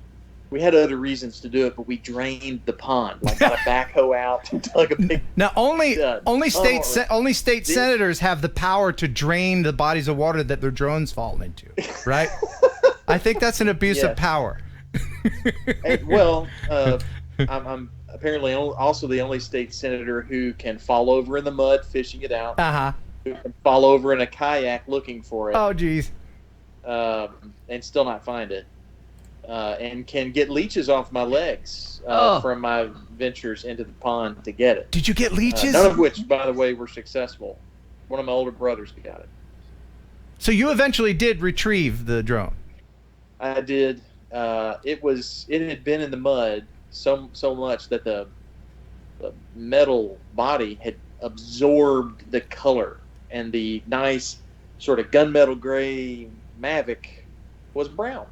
had other reasons to do it, but we drained the pond, like got a backhoe out, dug a big. Now only state senators have the power to drain the bodies of water that their drones fall into, right? I think that's an abuse of power. Well, I'm apparently also the only state senator who can fall over in the mud fishing it out. Who can fall over in a kayak looking for it. Oh, geez. And still not find it. And can get leeches off my legs from my ventures into the pond to get it. Did you get leeches? None of which, by the way, were successful. One of my older brothers got it. So you eventually did retrieve the drone. I did. It had been in the mud so much that the metal body had absorbed the color, and the nice sort of gunmetal gray Mavic was brown.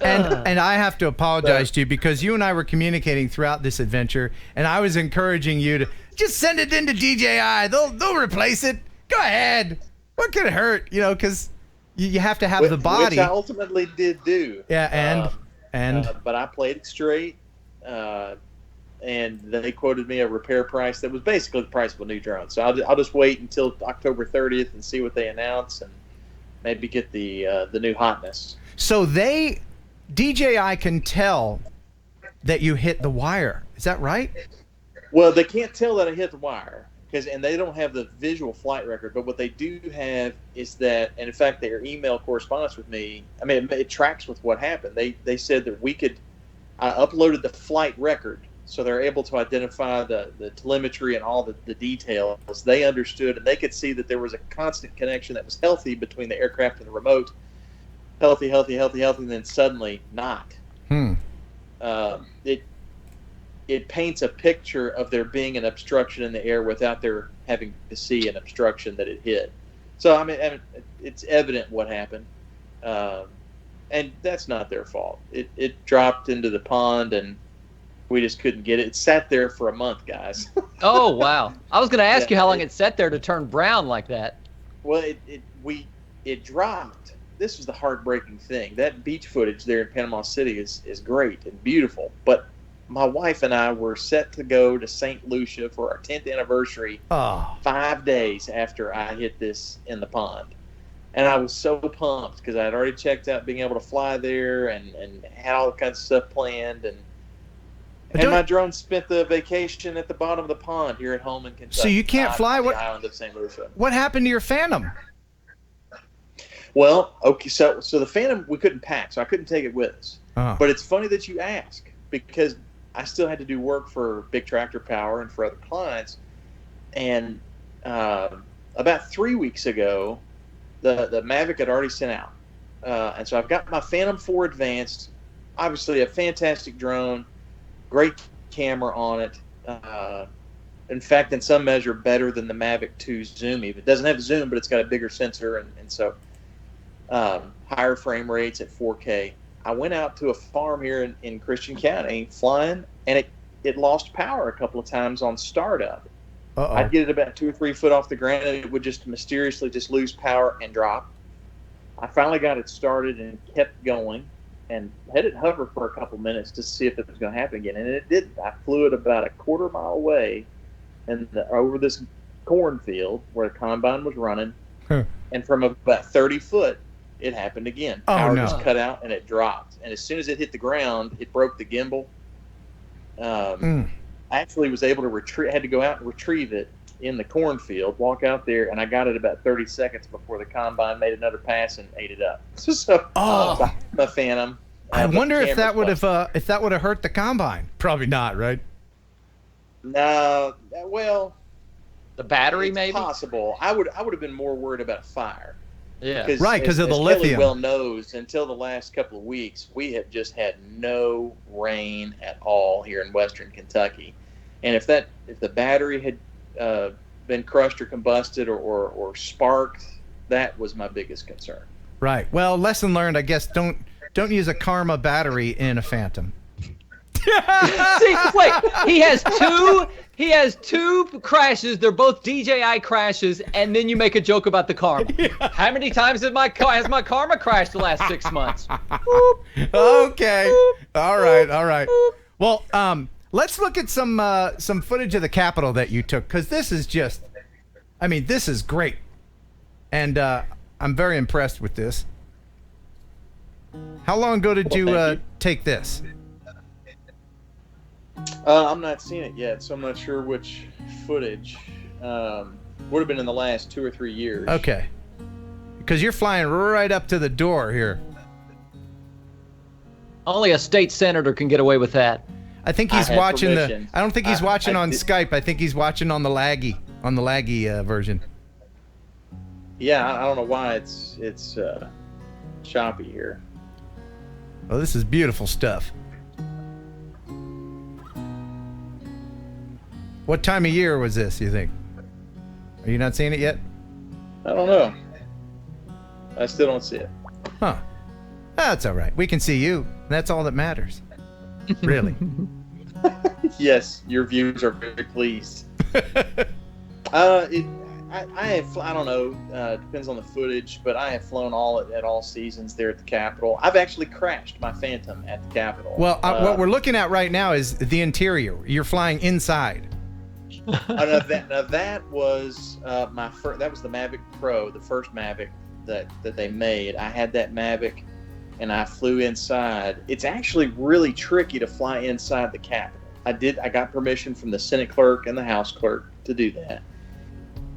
And I have to apologize to you because you and I were communicating throughout this adventure, and I was encouraging you to just send it into DJI. They'll replace it. Go ahead. What could it hurt? You know, because you have to have the body. Which I ultimately did do. Yeah, but I played it straight, and they quoted me a repair price that was basically the price of a new drone. So I'll just wait until October 30th and see what they announce, and maybe get the new hotness. So DJI can tell that you hit the wire. Is that right? Well, they can't tell that I hit the wire and they don't have the visual flight record. But what they do have is that, and in fact, their email correspondence with me, I mean, it tracks with what happened. They said that I uploaded the flight record, so they're able to identify the telemetry and all the details. They understood, and they could see that there was a constant connection that was healthy between the aircraft and the remote. Healthy, and then suddenly not. It paints a picture of there being an obstruction in the air without there having to see an obstruction that it hit. So I mean it's evident what happened, and that's not their fault. It dropped into the pond, and we just couldn't get it. It sat there for a month, guys. Oh wow! I was going to ask you how long it sat there to turn brown like that. Well, it dropped. This was the heartbreaking thing. That beach footage there in Panama City is great and beautiful. But my wife and I were set to go to St. Lucia for our 10th anniversary 5 days after I hit this in the pond. And I was so pumped because I had already checked out being able to fly there and had all kinds of stuff planned. And my drone spent the vacation at the bottom of the pond here at home in Kentucky. So you can't fly? On the island of St. Lucia. What happened to your Phantom? Well, okay, so the Phantom we couldn't pack, so I couldn't take it with us. But it's funny that you ask, because I still had to do work for Big Tractor Power and for other clients. And about 3 weeks ago, the Mavic had already sent out. And so I've got my Phantom 4 Advanced, obviously a fantastic drone, great camera on it. In fact, in some measure, better than the Mavic 2 Zoom. Even. It doesn't have zoom, but it's got a bigger sensor, and so higher frame rates at 4K. I went out to a farm here in Christian County flying, and it lost power a couple of times on startup. I'd get it about 2 or 3 foot off the ground, and it would just mysteriously just lose power and drop. I finally got it started and kept going, and had it hover for a couple minutes to see if it was going to happen again, and it didn't. I flew it about a quarter mile away, and over this cornfield where the combine was running, and from about 30 foot, it happened again. Power just cut out, and it dropped. And as soon as it hit the ground, it broke the gimbal. I actually was able to had to go out and retrieve it in the cornfield, walk out there, and I got it about 30 seconds before the combine made another pass and ate it up. So my Phantom. I wonder if that would have hurt the combine. Probably not, right? No, well, the battery maybe possible. I would have been more worried about fire. Yeah, right, because of the Kelly lithium. Well knows, until the last couple of weeks, we have just had no rain at all here in Western Kentucky, and if the battery had been crushed or combusted or sparked, that was my biggest concern. Right. Well, lesson learned, I guess. Don't use a Karma battery in a Phantom. See, wait. He has two crashes. They're both DJI crashes, and then you make a joke about the Karma. Yeah. How many times has my Karma crashed the last 6 months? Okay. All right. Well, let's look at some footage of the Capitol that you took, because this is just, I mean, this is great, and I'm very impressed with this. How long ago did you take this? I'm not seeing it yet, so I'm not sure which footage. Would have been in the last 2 or 3 years. Okay. Because you're flying right up to the door here. Only a state senator can get away with that. I think he's watching permission. I don't think he's watching on did- Skype. I think he's watching on the laggy version. Yeah, I don't know why it's choppy here. Oh, this is beautiful stuff. What time of year was this, you think? Are you not seeing it yet? I don't know. I still don't see it. Huh. That's all right. We can see you. That's all that matters. Really. Yes, your viewers are very pleased. I don't know. Depends on the footage, but I have flown at all seasons there at the Capitol. I've actually crashed my Phantom at the Capitol. Well, what we're looking at right now is the interior. You're flying inside. Now that was my first. That was the Mavic Pro, the first Mavic that they made. I had that Mavic, and I flew inside. It's actually really tricky to fly inside the Capitol. I got permission from the Senate clerk and the House clerk to do that.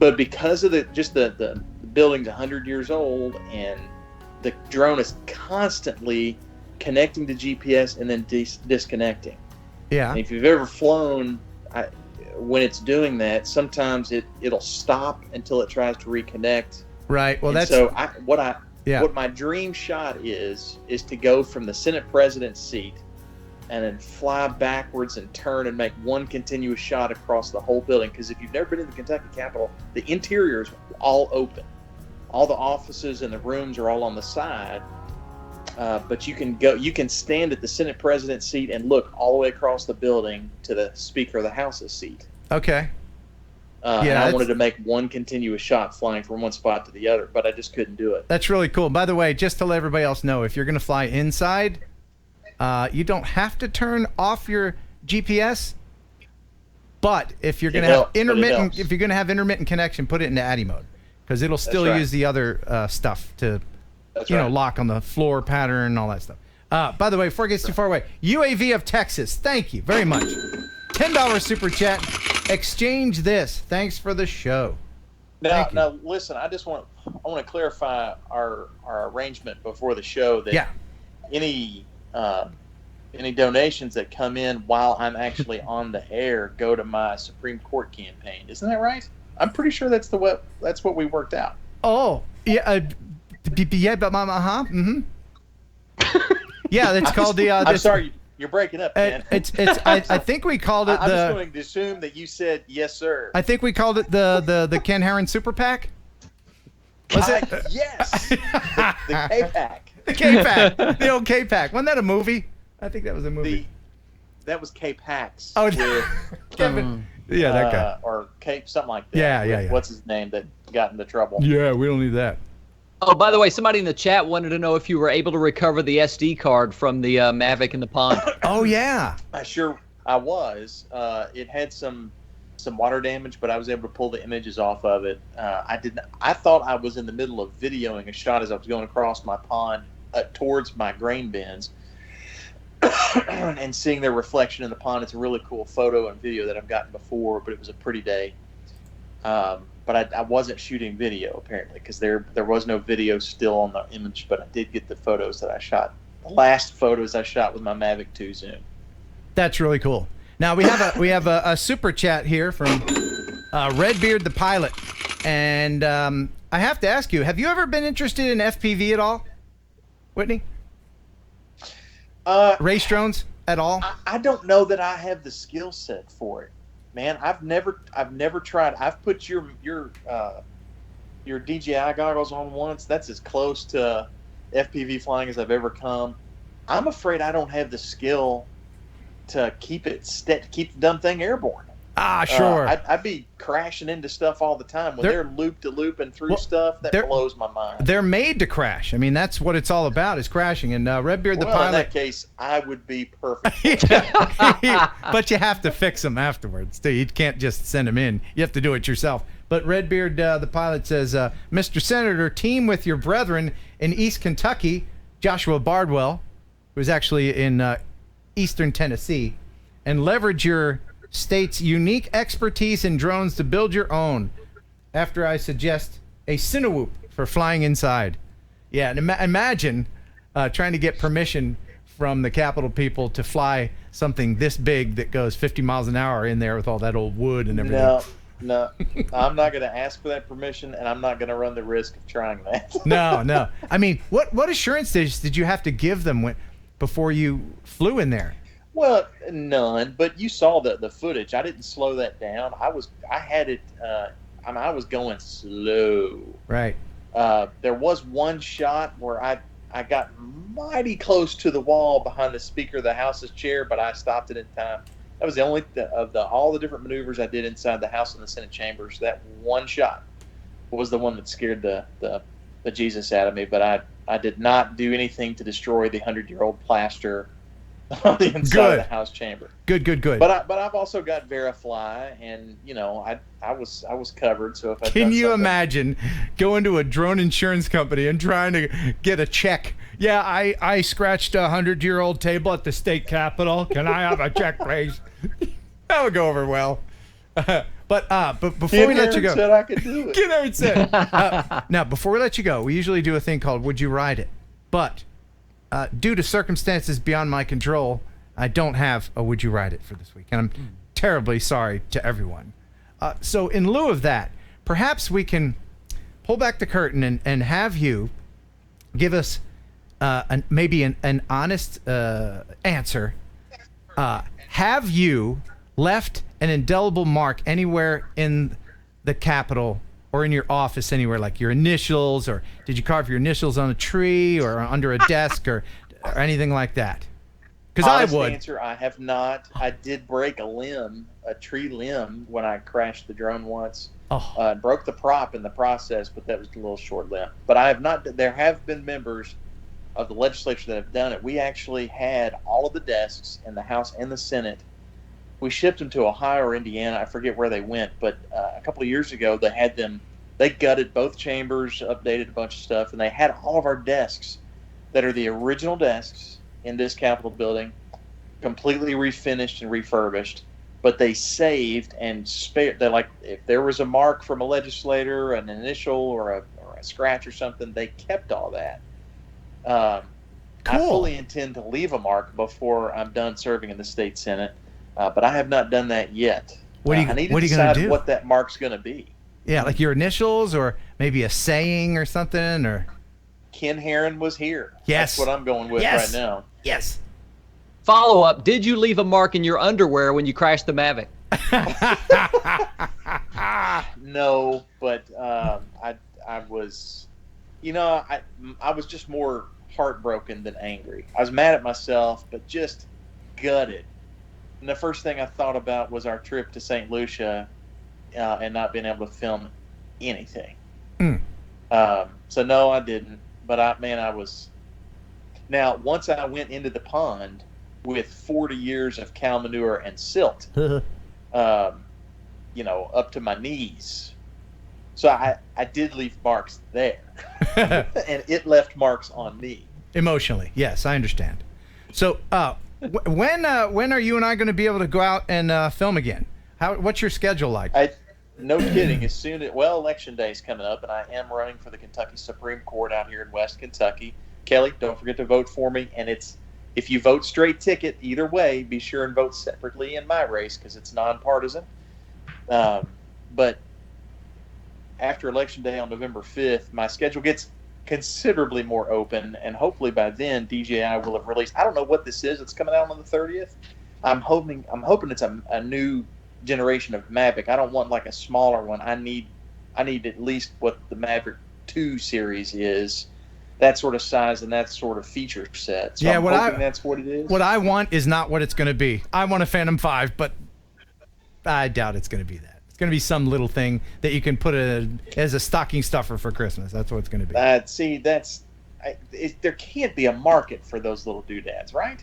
But because of the building's 100 years old and the drone is constantly connecting to GPS and then disconnecting. Yeah. And if you've ever flown, when it's doing that, sometimes it'll stop until it tries to reconnect. Right. Well, And that's so what my dream shot is to go from the Senate president's seat and then fly backwards and turn and make one continuous shot across the whole building. Because if you've never been in the Kentucky Capitol, the interior is all open. All the offices and the rooms are all on the side. But you can stand at the Senate president's seat and look all the way across the building to the Speaker of the House's seat. okay. And I wanted to make one continuous shot flying from one spot to the other, but I just couldn't do it. That's really cool. By the way, just to let everybody else know, if you're going to fly inside, you don't have to turn off your GPS. But if you're going to have intermittent connection, put it into ADI mode, because it'll still use the other stuff to, lock on the floor pattern and all that stuff. By the way, before it gets too far away, UAV of Texas, thank you very much. $10 super chat. Exchange this. Thanks for the show. Now, listen. I want to clarify our arrangement before the show that any donations that come in while I'm actually on the air go to my Supreme Court campaign. Isn't that right? I'm pretty sure that's what we worked out. Oh yeah, yeah, but mm-hmm. Yeah, it's called the. I'm sorry. You're breaking up, Ken. I think we called it I'm just going to assume that you said yes, sir. I think we called it the Ken Heron Super PAC. Was it? Yes. The K-Pack. The K-Pack. The old K-Pack. Wasn't that a movie? I think that was a movie. That was K-Pax. Oh, with, Kevin. Yeah, that guy. Or Cape, something like that. Yeah. What's his name that got into trouble? Yeah, we don't need that. Oh, by the way, somebody in the chat wanted to know if you were able to recover the SD card from the Mavic in the pond. Oh, yeah. I was. It had some water damage, but I was able to pull the images off of it. I thought I was in the middle of videoing a shot as I was going across my pond towards my grain bins and seeing their reflection in the pond. It's a really cool photo and video that I've gotten before, but it was a pretty day. But I wasn't shooting video, apparently, because there was no video still on the image, but I did get the photos that I shot. The last photos I shot with my Mavic 2 Zoom. That's really cool. Now, we have a super chat here from Redbeard the Pilot. And I have to ask you, have you ever been interested in FPV at all, Whitney? Race drones at all? I don't know that I have the skill set for it. Man, I've never tried. I've put your DJI goggles on once. That's as close to FPV flying as I've ever come. I'm afraid I don't have the skill to keep the dumb thing airborne. Ah, sure. I'd be crashing into stuff all the time when they're loop to loop and through stuff. That blows my mind. They're made to crash. I mean, that's what it's all about, is crashing. And Redbeard the Pilot. In that case, I would be perfect. But you have to fix them afterwards. You can't just send them in. You have to do it yourself. But Redbeard the Pilot says, Mr. Senator, team with your brethren in East Kentucky, Joshua Bardwell, who's actually in Eastern Tennessee, and leverage your state's unique expertise in drones to build your own. After I suggest a Cinewhoop for flying inside. Yeah, and imagine trying to get permission from the Capitol people to fly something this big that goes 50 miles an hour in there with all that old wood and everything. No, I'm not going to ask for that permission, and I'm not going to run the risk of trying that. No. I mean, what assurance did you have to give them before you flew in there? Well, none. But you saw the footage. I didn't slow that down. I had it. I was going slow. Right. There was one shot where I got mighty close to the wall behind the Speaker of the House's chair, but I stopped it in time. That was the only of all the different maneuvers I did inside the House and the Senate chambers. That one shot was the one that scared the Jesus out of me. But I did not do anything to destroy the 100-year-old plaster on the inside of the House chamber. Good. But I've also got Verifly, and I was covered. So if can you imagine going to a drone insurance company and trying to get a check? Yeah, I scratched a 100-year-old table at the state capitol. Can I have a check, please? That would go over well. But before we let you go, said I could do it. Ken Heron said. Now, before we let you go, we usually do a thing called "Would You Ride It?" But due to circumstances beyond my control, I don't have a "Would You Ride It?" for this week, and I'm terribly sorry to everyone. So in lieu of that, perhaps we can pull back the curtain and have you give us maybe an honest answer. Have you left an indelible mark anywhere in the Capitol or in your office anywhere, like your initials, or did you carve your initials on a tree or under a desk or anything like that? Because I would. Answer: I have not. I did break a tree limb, when I crashed the drone once. Broke the prop in the process, but that was a little short-lived. But I have not. There have been members of the legislature that have done it. We actually had all of the desks in the House and the Senate. We shipped them to Ohio or Indiana. I forget where they went, but a couple of years ago they had them. They gutted both chambers, updated a bunch of stuff, and they had all of our desks that are the original desks in this Capitol building, completely refinished and refurbished. But they saved and spared. They're like, if there was a mark from a legislator, an initial or a scratch or something, they kept all that. Cool. I fully intend to leave a mark before I'm done serving in the state Senate, but I have not done that yet. I need to decide what that mark's going to be. Yeah, like your initials or maybe a saying or something, or Ken Heron was here. Yes. That's what I'm going with right now. Yes. Follow up: did you leave a mark in your underwear when you crashed the Mavic? No, but I was, I was just more heartbroken than angry. I was mad at myself, but just gutted. And the first thing I thought about was our trip to St. Lucia and not being able to film anything. So no, I didn't. But I was. Now, once I went into the pond with 40 years of cow manure and silt, up to my knees. So I did leave marks there, and it left marks on me. Emotionally, yes, I understand. So, when are you and I going to be able to go out and film again? What's your schedule like? No kidding. As soon as Election Day is coming up, and I am running for the Kentucky Supreme Court out here in West Kentucky. Kelly, don't forget to vote for me. And if you vote straight ticket, either way, be sure and vote separately in my race because it's nonpartisan. But after Election Day on November 5th, my schedule gets considerably more open, and hopefully by then DJI will have released. I don't know what this is. It's coming out on the 30th. I'm hoping it's a new generation of Mavic. I don't want like a smaller one. I need at least what the Mavic 2 series is. That sort of size and that sort of feature set. So I'm hoping that's what it is. What I want is not what it's going to be. I want a Phantom 5, but I doubt it's going to be that. It's going to be some little thing that you can put as a stocking stuffer for Christmas. That's what it's going to be. There can't be a market for those little doodads, right?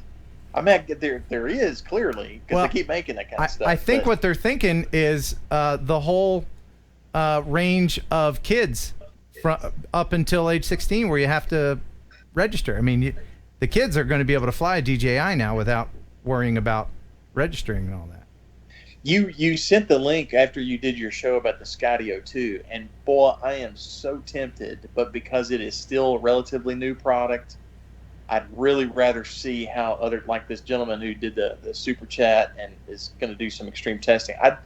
I mean, there is clearly because they keep making that kind of stuff. I think what they're thinking is the whole range of kids up until age 16 where you have to register. I mean, the kids are going to be able to fly a DJI now without worrying about registering and all that. You sent the link after you did your show about the Skydio 2, and boy, I am so tempted, but because it is still a relatively new product, I'd really rather see how other, like this gentleman who did the super chat and is going to do some extreme testing. I'd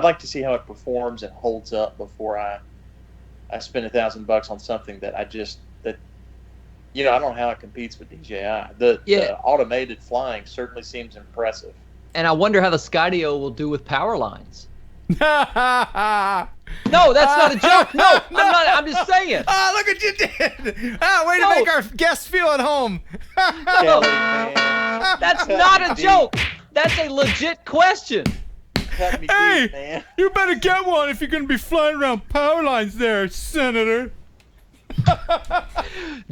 like to see how it performs and holds up before I spend $1,000 on something that I don't know how it competes with DJI. The automated flying certainly seems impressive. And I wonder how the Skydio will do with power lines. No, that's not a joke. No, I'm not. I'm just saying. Oh, look what you did. Way to make our guests feel at home. No, that's not a joke. That's a legit question. Hey, man. You better get one if you're going to be flying around power lines there, Senator.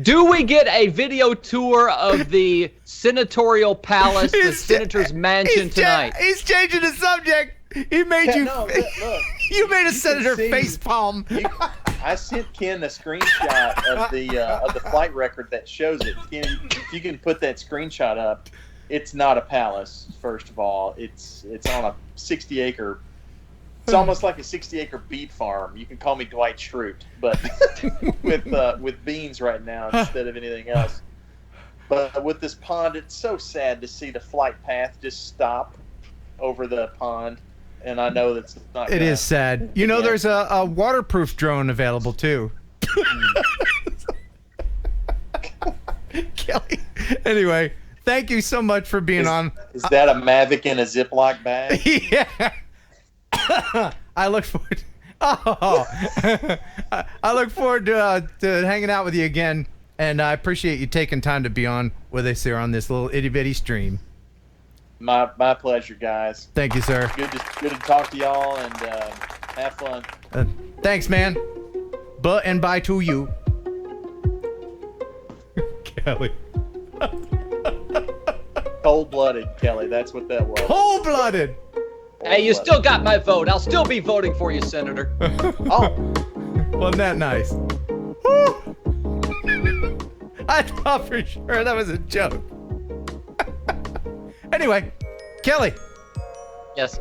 Do we get a video tour of the senatorial palace, the senator's mansion tonight? He's changing the subject. He made you. No, look. You made a senator facepalm. I sent Ken a screenshot of the flight record that shows it. Ken, if you can put that screenshot up, it's not a palace. First of all, it's on a 60-acre. It's almost like a 60-acre beet farm. You can call me Dwight Schrute, but with beans right now instead of anything else. But with this pond, it's so sad to see the flight path just stop over the pond, and I know that's not. It is sad. You know, there's a waterproof drone available too. Kelly. Anyway, thank you so much for being on. Is that a Mavic in a Ziploc bag? Yeah. I look forward. I look forward to hanging out with you again, and I appreciate you taking time to be on with us here on this little itty bitty stream. My pleasure, guys. Thank you, sir. Good to talk to y'all, and have fun. Thanks, man. But and bye to you, Kelly. Cold-blooded, Kelly. That's what that was. Cold-blooded. Hey, you still got my vote. I'll still be voting for you, Senator. Oh. Wasn't that nice? Woo. I thought for sure that was a joke. Anyway, Kelly. Yes.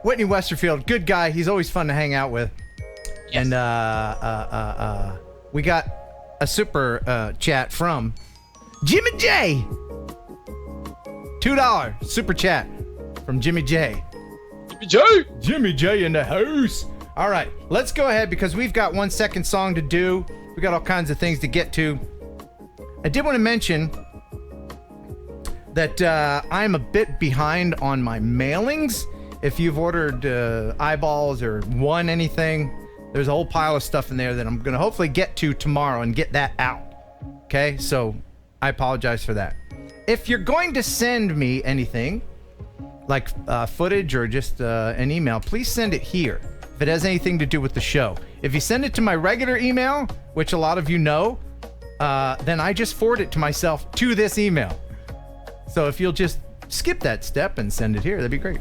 Whitney Westerfield, good guy. He's always fun to hang out with. Yes. And we got a super chat from Jimmy J. $2 super chat from Jimmy J. Jimmy J in the house. All right, let's go ahead because we've got 1 second song to do. We got all kinds of things to get to. I did want to mention that I'm a bit behind on my mailings. If you've ordered eyeballs or won anything, there's a whole pile of stuff in there that I'm going to hopefully get to tomorrow and get that out. Okay, so I apologize for that. If you're going to send me anything, like footage or just an email, please send it here if it has anything to do with the show. If you send it to my regular email, which a lot of you know, then I just forward it to myself to this email. So if you'll just skip that step and send it here, that'd be great.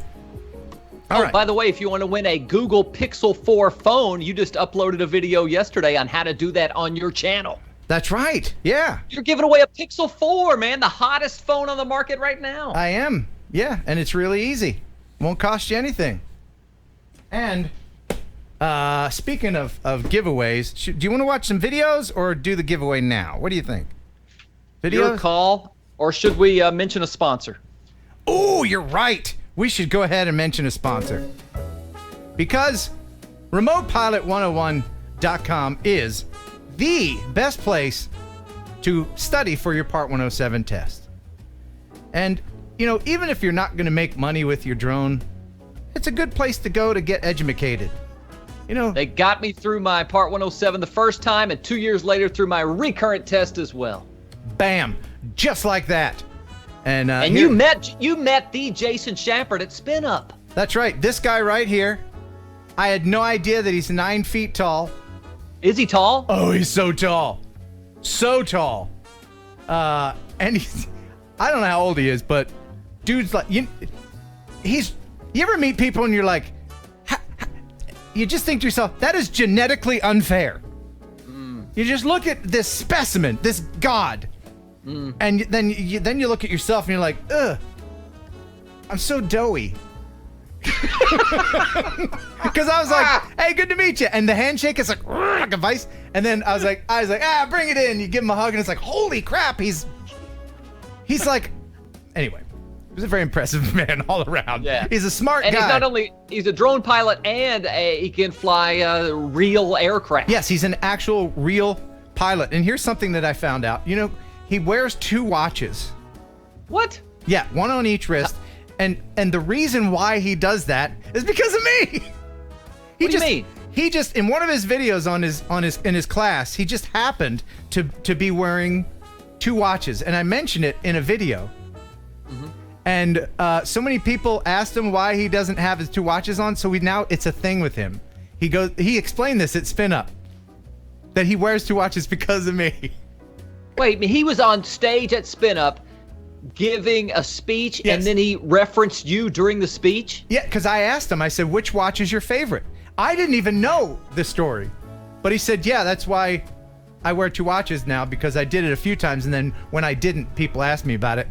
All right. By the way, if you want to win a Google Pixel 4 phone, you just uploaded a video yesterday on how to do that on your channel. That's right. Yeah. You're giving away a Pixel 4, man, the hottest phone on the market right now. I am. Yeah, and it's really easy. Won't cost you anything. And speaking of giveaways, do you want to watch some videos or do the giveaway now? What do you think? Videos? Your call, or should we mention a sponsor? Oh, you're right. We should go ahead and mention a sponsor. Because RemotePilot101.com is the best place to study for your Part 107 test. And, you know, even if you're not going to make money with your drone, it's a good place to go to get educated. You know, they got me through my Part 107 the first time and 2 years later through my recurrent test as well. Bam. Just like that. And you met the Jason Shepard at Spin Up. That's right. This guy right here. I had no idea that he's 9 feet tall. Is he tall? Oh, he's so tall. So tall. And he's, I don't know how old he is, but dude's like, you ever meet people and you're like, you just think to yourself, that is genetically unfair. You just look at this specimen, this god, and then you look at yourself and you're like, ugh. I'm so doughy. Because I was like, hey, good to meet you. And the handshake is like a vice. And then I was like, bring it in. You give him a hug, and it's like, holy crap, he's like, anyway. He was a very impressive man all around. Yeah. He's a smart guy. He's a drone pilot and he can fly real aircraft. Yes, he's an actual real pilot. And here's something that I found out. You know, he wears 2 watches. What? Yeah, 1 on each wrist. And the reason why he does that is because of me. What do you mean? He just, in one of his videos in his class, he just happened to be wearing 2 watches. And I mentioned it in a video. Mm-hmm. And so many people asked him why he doesn't have his 2 watches on. So now it's a thing with him. He explained this at Spin Up, that he wears 2 watches because of me. Wait, he was on stage at Spin Up giving a speech, yes. And then he referenced you during the speech? Yeah, because I asked him, I said, which watch is your favorite? I didn't even know the story. But he said, yeah, that's why I wear 2 watches now, because I did it a few times, and then when I didn't, people asked me about it.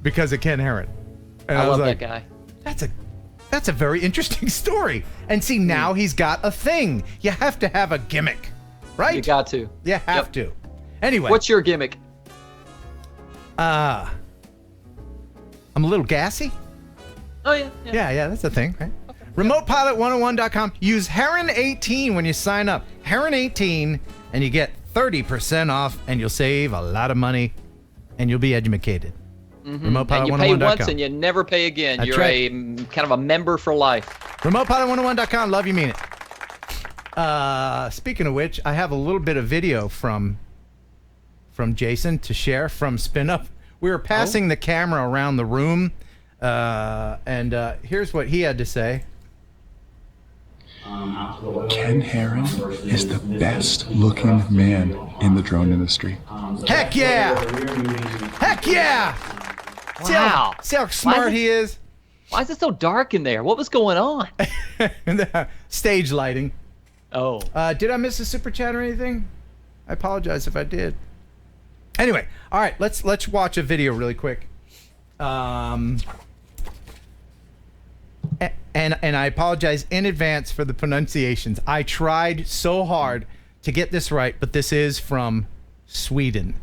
Because of Ken Heron. And I love like, that guy. That's a very interesting story. And see, now he's got a thing. You have to have a gimmick, right? You got to. You have to. Anyway. What's your gimmick? I'm a little gassy. Oh, yeah. Yeah, that's a thing, right? Okay. RemotePilot101.com. Use Heron18 when you sign up. Heron18, and you get 30% off, and you'll save a lot of money, and you'll be educated. Mm-hmm. And you pay once and you never pay again. You're a kind of a member for life. RemotePilot101.com. Love you, mean it. Speaking of which, I have a little bit of video from Jason to share from Spin Up. We were passing the camera around the room, and here's what he had to say. Ken Heron is the best looking man in the drone industry. Heck yeah! Heck yeah! Wow. See how smart he is? Why is it so dark in there? What was going on? Stage lighting. Oh. Did I miss a super chat or anything? I apologize if I did. Anyway, all right, let's watch a video really quick. And I apologize in advance for the pronunciations. I tried so hard to get this right, but this is from Sweden.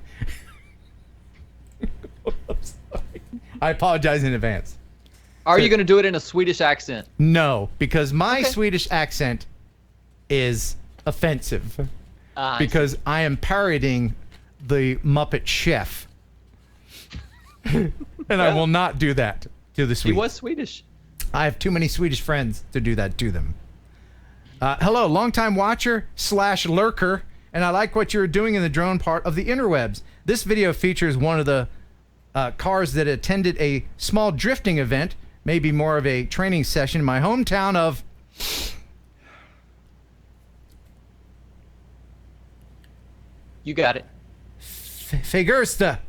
I apologize in advance. Are you going to do it in a Swedish accent? No, because my Swedish accent is offensive. Because I am parodying the Muppet Chef. And I will not do that to the Swedes. He was Swedish. I have too many Swedish friends to do that to them. Hello, longtime watcher / lurker, and I like what you're doing in the drone part of the interwebs. This video features one of the cars that attended a small drifting event, maybe more of a training session in my hometown of... You got it. Fagersta,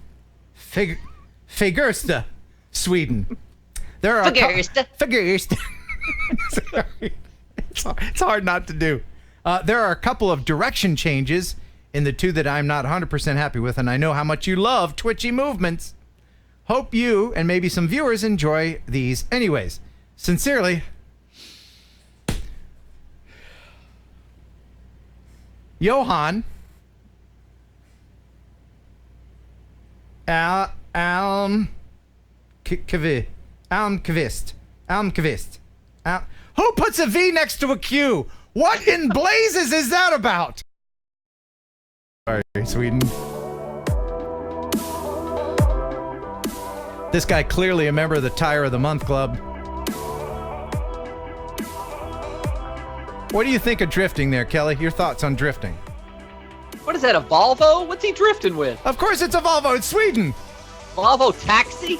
Sweden. There are Fagersta. It's hard not to do. There are a couple of direction changes in the 2 that I'm not 100% happy with, and I know how much you love twitchy movements. Hope you and maybe some viewers enjoy these. Anyways, sincerely, Johan Almqvist. Who puts a V next to a Q? What in blazes is that about? Sorry, Sweden. This guy clearly a member of the Tire of the Month Club. What do you think of drifting there, Kelly? Your thoughts on drifting? What is that, a Volvo? What's he drifting with? Of course it's a Volvo. It's Sweden. Volvo taxi?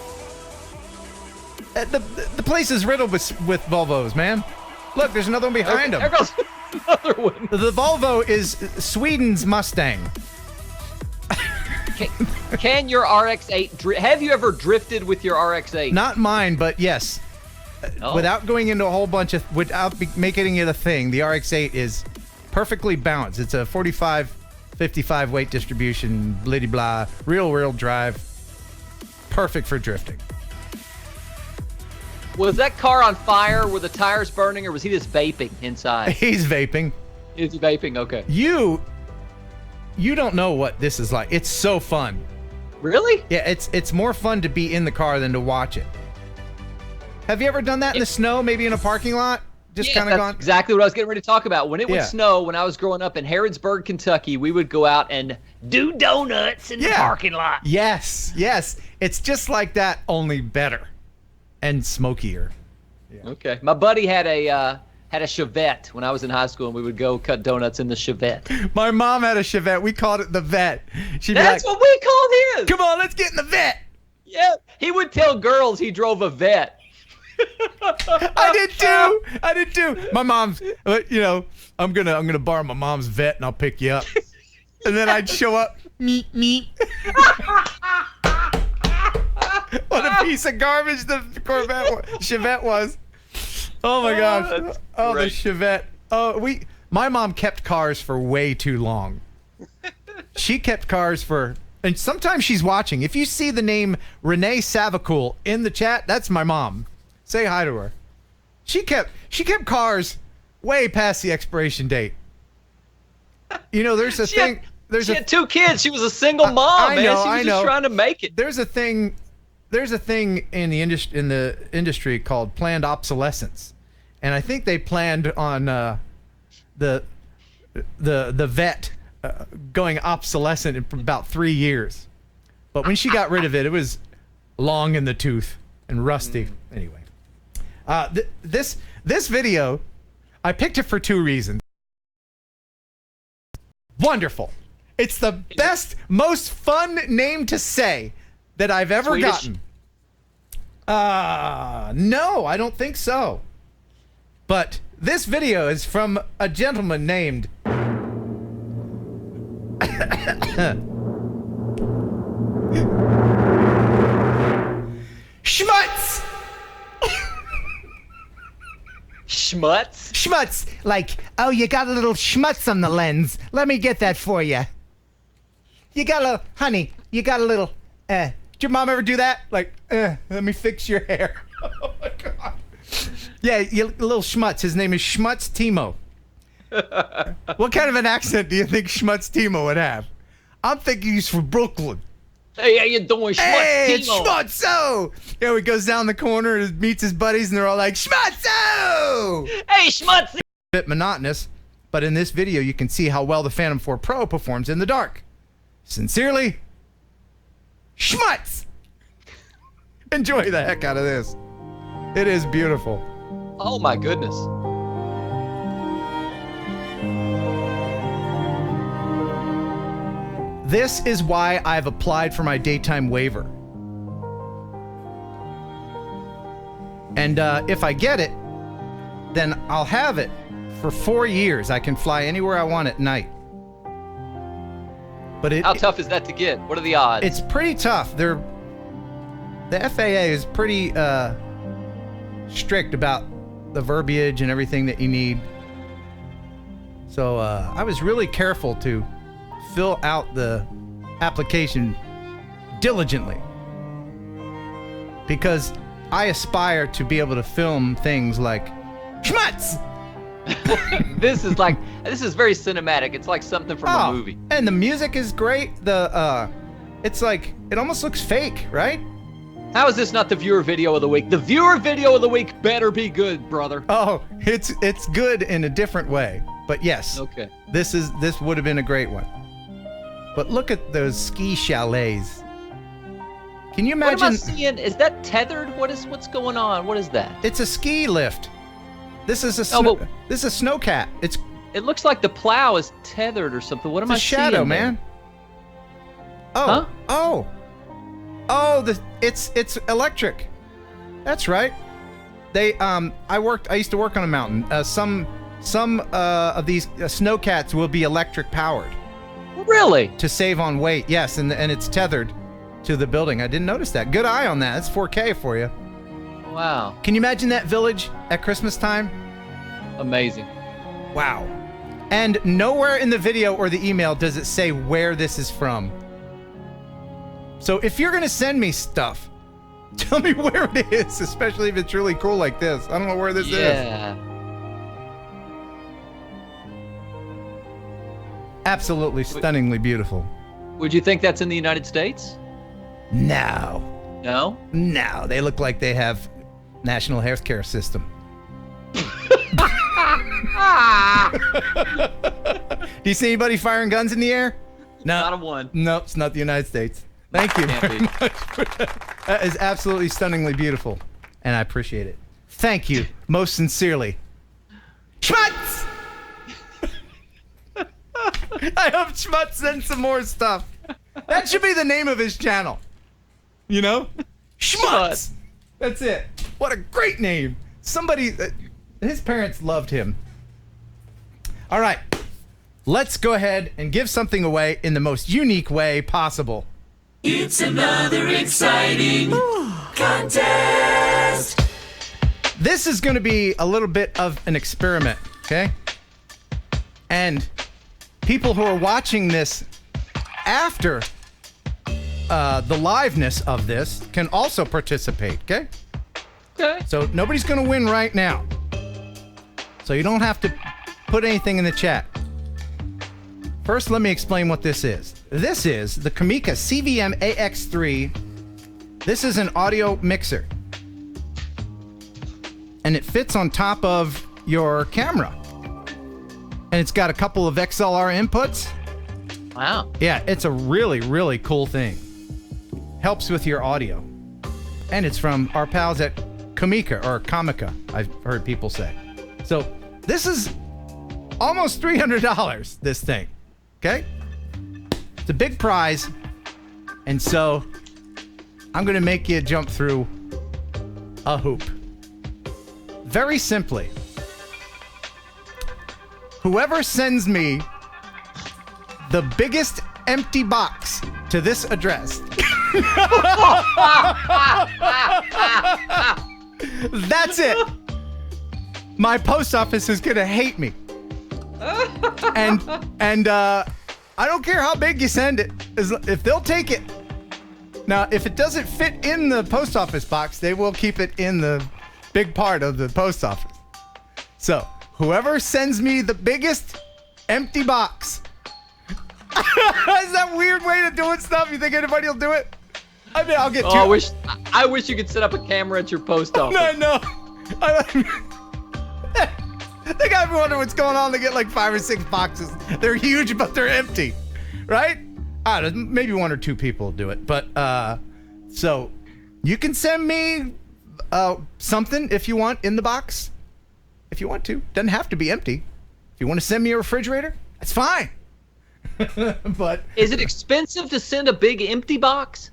The place is riddled with Volvos, man. Look, there's another one behind him. There goes another one. The Volvo is Sweden's Mustang. Can your RX-8... Have you ever drifted with your RX-8? Not mine, but yes. Without going into a whole bunch of... Without making it a thing, the RX-8 is perfectly balanced. It's a 45-55 weight distribution, blah, blah, real drive. Perfect for drifting. Was that car on fire? Were the tires burning, or was he just vaping inside? He's vaping. Is he vaping? Okay. You don't know what this is like. It's so fun. Really? Yeah, it's more fun to be in the car than to watch it. Have you ever done that in the snow, maybe in a parking lot? Just kind of gone. Exactly what I was getting ready to talk about. When it would snow, when I was growing up in Harrodsburg, Kentucky, we would go out and do donuts in the parking lot. Yes. It's just like that, only better and smokier. Yeah. Okay. My buddy had a Chevette when I was in high school, and we would go cut donuts in the Chevette. My mom had a Chevette. We called it the Vet. That's what we called his. Come on, let's get in the Vet. Yeah. He would tell girls he drove a Vet. I did too. My mom's, I'm gonna borrow my mom's Vet and I'll pick you up. And then I'd show up, meet. What a piece of garbage the Chevette was. Oh my gosh. Oh, the Chevette. Oh, my mom kept cars for way too long. She kept cars and sometimes she's watching. If you see the name Renee Savacool in the chat, that's my mom. Say hi to her. She kept cars way past the expiration date. There's a thing. She had 2 kids. She was a single mom, man. She was just trying to make it. There's a thing in the industry called planned obsolescence, and I think they planned on the Vet going obsolescent in about 3 years. But when she got rid of it, it was long in the tooth and rusty. Anyway. This video, I picked it for 2 reasons. Wonderful. It's the best, most fun name to say that I've ever Swedish? gotten. No, I don't think so. But this video is from a gentleman named Schmutz. Schmutz? Schmutz. Like, oh, you got a little schmutz on the lens. Let me get that for you. You got a little, honey, you got a little, did your mom ever do that? Like, let me fix your hair. Oh my God. Yeah, you little schmutz. His name is Schmutz Timo. What kind of an accent do you think Schmutz Timo would have? I'm thinking he's from Brooklyn. Hey, how you doing, Schmutz Hey, Timo? Schmutzo! He goes down the corner and meets his buddies, and they're all like, Schmutzo! Hey, Schmutz! Bit monotonous, but in this video, you can see how well the Phantom 4 Pro performs in the dark. Sincerely, Schmutz! Enjoy the heck out of this. It is beautiful. Oh my goodness. This is why I've applied for my daytime waiver. And if I get it, then I'll have it for 4 years. I can fly anywhere I want at night. But how tough is that to get? What are the odds? It's pretty tough. The FAA is pretty strict about the verbiage and everything that you need. So I was really careful to fill out the application diligently, because I aspire to be able to film things like Schmutz. This is very cinematic. It's like something from a movie. And the music is great. It's like, it almost looks fake, right? How is this not the viewer video of the week? The viewer video of the week better be good, brother. Oh, it's good in a different way. But yes. Okay. This would have been a great one. But look at those ski chalets. Can you imagine? What am I seeing? Is that tethered? What's going on? What is that? It's a ski lift. This is a snowcat. It looks like the plow is tethered or something. What am I seeing? It's a shadow, man. Oh. Huh? Oh, it's electric. That's right. I used to work on a mountain. Some of these snowcats will be electric powered. Really? To save on weight, yes, and it's tethered to the building. I didn't notice that. Good eye on that. That's 4K for you. Wow. Can you imagine that village at Christmas time? Amazing. Wow. And nowhere in the video or the email does it say where this is from. So if you're going to send me stuff, Tell me where it is, especially if it's really cool like this. I don't know where this is. Yeah. Absolutely stunningly beautiful. Would you think that's in the United States? No. No? No, they look like they have national healthcare system. Do you see anybody firing guns in the air? No. Not a one. No, it's not the United States. Thank you very much for that. That is absolutely stunningly beautiful, and I appreciate it. Thank you, most sincerely. Schmutz! I hope Schmutz sends some more stuff. That should be the name of his channel. You know? Schmutz! That's it. What a great name. Somebody, his parents loved him. All right. Let's go ahead and give something away in the most unique way possible. It's another exciting contest. This is going to be a little bit of an experiment, okay? And people who are watching this after the liveness of this can also participate, okay? Okay. So nobody's going to win right now. So you don't have to put anything in the chat. First, let me explain what this is. This is the Kamika CVM AX3. This is an audio mixer. And it fits on top of your camera. And it's got a couple of XLR inputs. Wow. Yeah, it's a really, really cool thing. Helps with your audio. And it's from our pals at Kamika, or Kamika, I've heard people say. So this is almost $300, this thing. Okay? It's a big prize. And so I'm going to make you jump through a hoop. Very simply, whoever sends me the biggest empty box to this address, that's it. My post office is going to hate me. And I don't care how big you send it, if they'll take it. Now, if it doesn't fit in the post office box, they will keep it in the big part of the post office. So, whoever sends me the biggest empty box. Is that weird way of doing stuff? You think anybody will do it? I mean, I'll get two. I wish you could set up a camera at your post office. No. They got me wondering what's going on. They get like 5 or 6 boxes. They're huge, but they're empty, right? I don't know, maybe 1 or 2 people will do it. But so you can send me something if you want in the box. If you want to. Doesn't have to be empty. If you want to send me a refrigerator, that's fine. But is it expensive to send a big empty box?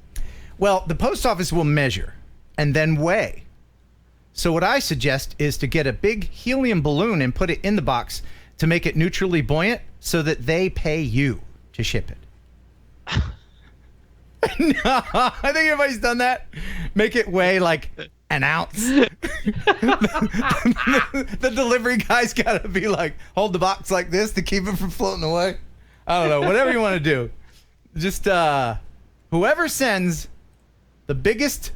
Well, the post office will measure and then weigh. So what I suggest is to get a big helium balloon and put it in the box to make it neutrally buoyant so that they pay you to ship it. No, I think everybody's done that. Make it weigh like an ounce. The delivery guy's got to be like, hold the box like this to keep it from floating away. I don't know, whatever you want to do. Just whoever sends the biggest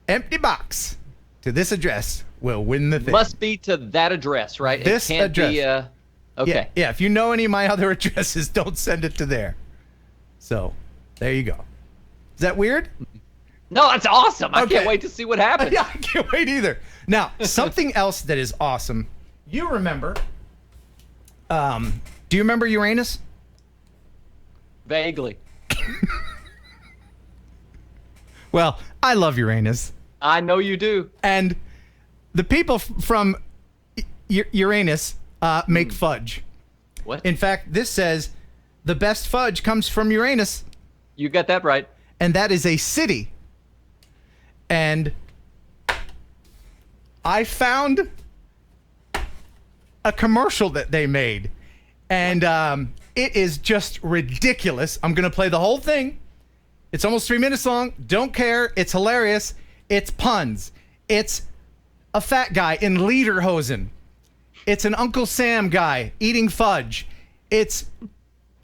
empty box to this address will win the thing. Must be to that address, right? This it can't address. Be, okay. Yeah, if you know any of my other addresses, don't send it to there. So, there you go. Is that weird? No, that's awesome. I Okay. can't wait to see what happens. Yeah, I can't wait either. Now, something else that is awesome. You remember, do you remember Uranus? Vaguely. Well, I love Uranus. I know you do. And the people from Uranus make fudge. What? In fact, this says the best fudge comes from Uranus. You got that right. And that is a city. And I found a commercial that they made. And it is just ridiculous. I'm going to play the whole thing. It's almost 3 minutes long. Don't care. It's hilarious. It's puns. It's a fat guy in lederhosen. It's an Uncle Sam guy eating fudge. It's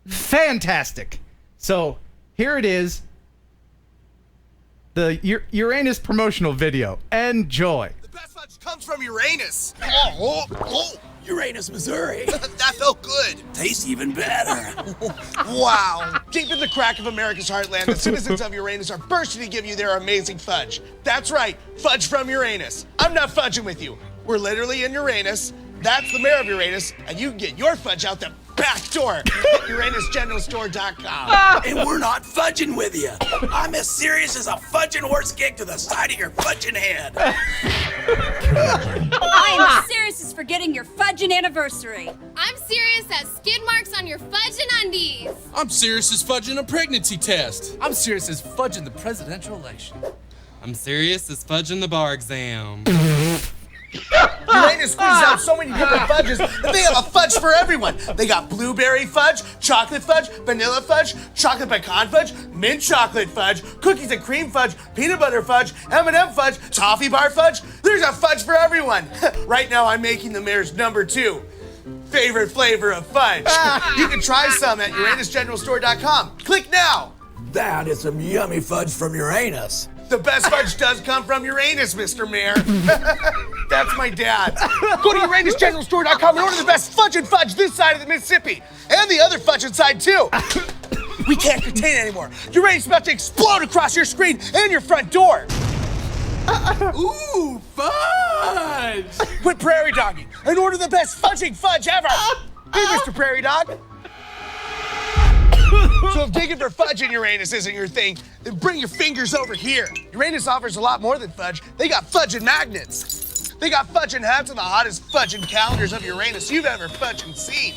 fantastic. So here it is. the Uranus promotional video. Enjoy. The best fudge comes from Uranus. Uranus, Missouri. That felt good. Tastes even better. Wow. Deep in the crack of America's heartland, the citizens of Uranus are bursting to give you their amazing fudge. That's right, fudge from Uranus. I'm not fudging with you. We're literally in Uranus. That's the mayor of Uranus, and you can get your fudge out the back door at UranusGeneralStore.com. And we're not fudging with you. I'm as serious as a fudging horse kick to the side of your fudging head. I am serious as forgetting your fudging anniversary. I'm serious as skid marks on your fudging undies. I'm serious as fudging a pregnancy test. I'm serious as fudging the presidential election. I'm serious as fudging the bar exam. Uranus squeezes out so many different fudges that they have a fudge for everyone. They got blueberry fudge, chocolate fudge, vanilla fudge, chocolate pecan fudge, mint chocolate fudge, cookies and cream fudge, peanut butter fudge, M&M fudge, toffee bar fudge. There's a fudge for everyone. Right now I'm making the mayor's #2 favorite flavor of fudge. You can try some at UranusGeneralStore.com. Click now. That is some yummy fudge from Uranus. The best fudge does come from Uranus, Mr. Mayor. That's my dad. Go to UranusGeneralStore.com and order the best fudge and fudge this side of the Mississippi. And the other fudge side, too. We can't contain it anymore. Uranus is about to explode across your screen and your front door. Ooh, fudge! Quit prairie dogging and order the best fudging fudge ever. Hey, Mr. Prairie Dog. So if digging for fudge in Uranus isn't your thing, then bring your fingers over here. Uranus offers a lot more than fudge. They got fudge and magnets. They got fudge and hats and the hottest fudge and calendars of Uranus you've ever fudging seen.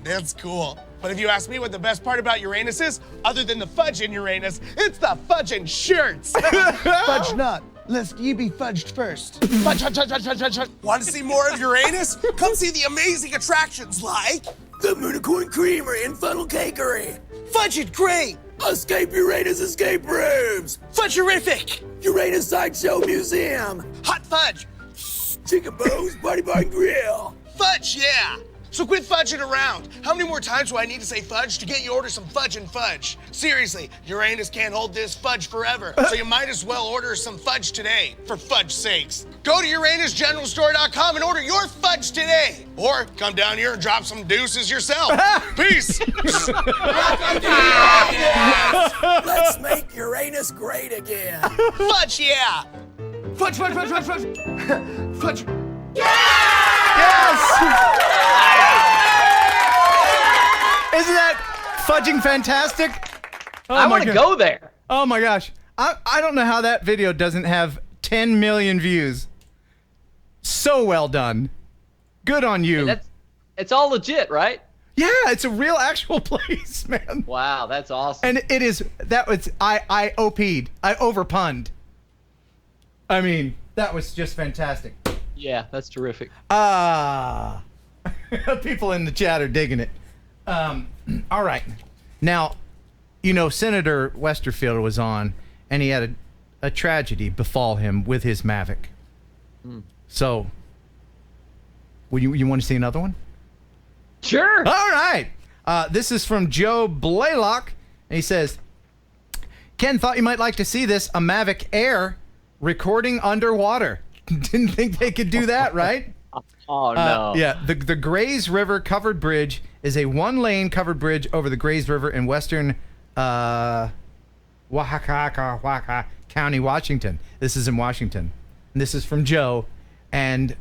That's cool. But if you ask me what the best part about Uranus is, other than the fudge in Uranus, it's the fudging shirts. Fudge not, lest ye be fudged first. Fudge, fudge, fudge, fudge, fudge, fudge. Want to see more of Uranus? Come see the amazing attractions like the Moonicorn Creamery and Funnel Cakery. Fudge it great. Escape Uranus escape rooms. Fudgerific. Uranus Sideshow Museum. Hot fudge. Chicken Bones Party Bar and Grill. Fudge, yeah. So quit fudging around. How many more times do I need to say fudge to get you to order some fudge and fudge? Seriously, Uranus can't hold this fudge forever, so you might as well order some fudge today, for fudge's sakes. Go to UranusGeneralStore.com and order your fudge today. Or come down here and drop some deuces yourself. Peace. Welcome to Uranus. Let's make Uranus great again. Fudge, yeah. Fudge, fudge, fudge, fudge, fudge. Fudge. Yes! Isn't that fudging fantastic? Oh, I want to go there. Oh my gosh. I don't know how that video doesn't have 10 million views. So well done. Good on you. It's all legit, right? Yeah, it's a real actual place, man. Wow, that's awesome. And it is, I OP'd. I overpunned. I mean, that was just fantastic. Yeah, that's terrific. People in the chat are digging it. All right. Now, you know, Senator Westerfield was on, and he had a tragedy befall him with his Mavic. So, you want to see another one? Sure. All right. This is from Joe Blaylock, and he says, Ken, thought you might like to see this, a Mavic Air recording underwater. Didn't think they could do that, right? Oh, no. Yeah, the Grays River Covered Bridge is a one-lane covered bridge over the Grays River in western Oaxaca County, Washington. This is in Washington. And this is from Joe. And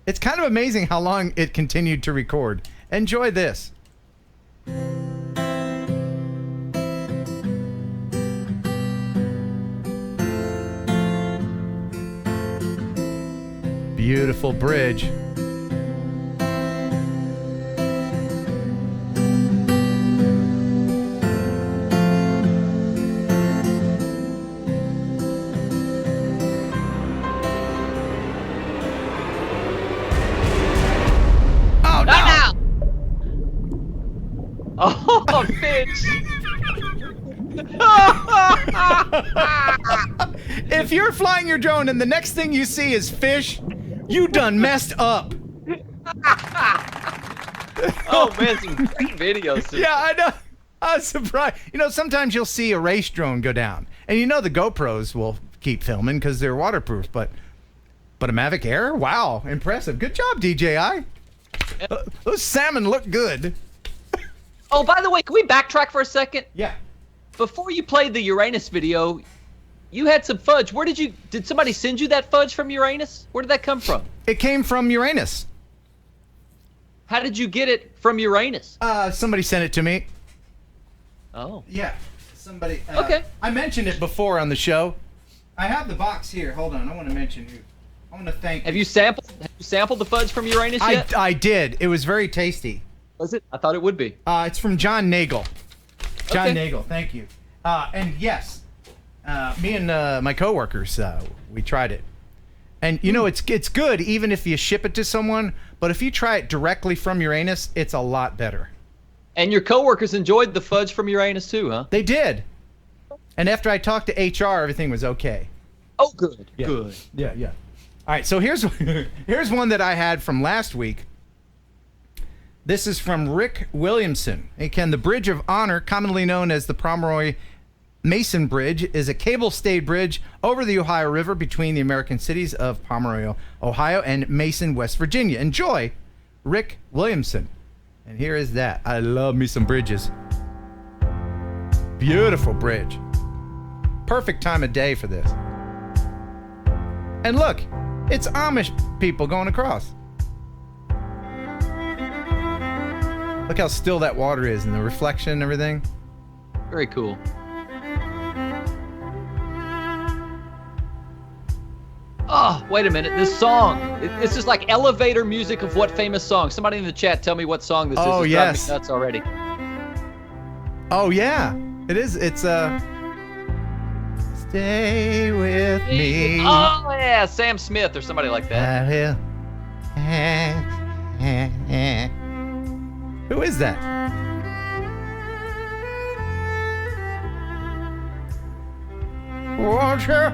it's kind of amazing how long it continued to record. Enjoy this. Beautiful bridge. Oh no! Oh, bitch! If you're flying your drone and the next thing you see is fish, you done messed up. Oh man, some great videos. Yeah, I know. I'm surprised. You know, sometimes you'll see a race drone go down, and you know the GoPros will keep filming because they're waterproof, but a Mavic Air? Wow, impressive. Good job, DJI. Those salmon look good. Oh, by the way, can we backtrack for a second? Yeah. Before you played the Uranus video, you had some fudge. Did somebody send you that fudge from Uranus? Where did that come from? It came from Uranus. How did you get it from Uranus? Somebody sent it to me. Oh. Yeah, somebody. Okay. I mentioned it before on the show. I have the box here. Hold on, I want to mention you. I want to thank. Have you sampled the fudge from Uranus yet? I did. It was very tasty. Was it? I thought it would be. It's from John Nagel. John Okay. Nagel, thank you. And yes, me and my coworkers, we tried it. And you know, it's good even if you ship it to someone, but if you try it directly from Uranus, it's a lot better. And your coworkers enjoyed the fudge from Uranus too, huh? They did. And after I talked to HR, everything was okay. Oh, good. Yeah. Good. Yeah, yeah. All right, so here's one that I had from last week. This is from Rick Williamson. Hey, Ken, the Bridge of Honor, commonly known as the Pomeroy Mason Bridge, is a cable-stayed bridge over the Ohio River between the American cities of Pomeroy, Ohio, and Mason, West Virginia. Enjoy, Rick Williamson. And here is that. I love me some bridges. Beautiful bridge. Perfect time of day for this. And look, it's Amish people going across. Look how still that water is and the reflection and everything. Very cool. Oh, wait a minute. This song. This is like elevator music of what famous song? Somebody in the chat tell me what song this is. Oh, It's yes. driving me nuts already. Oh, yeah. It is. It's Stay with me. Oh, yeah. Sam Smith or somebody like that. Who is that? Won't you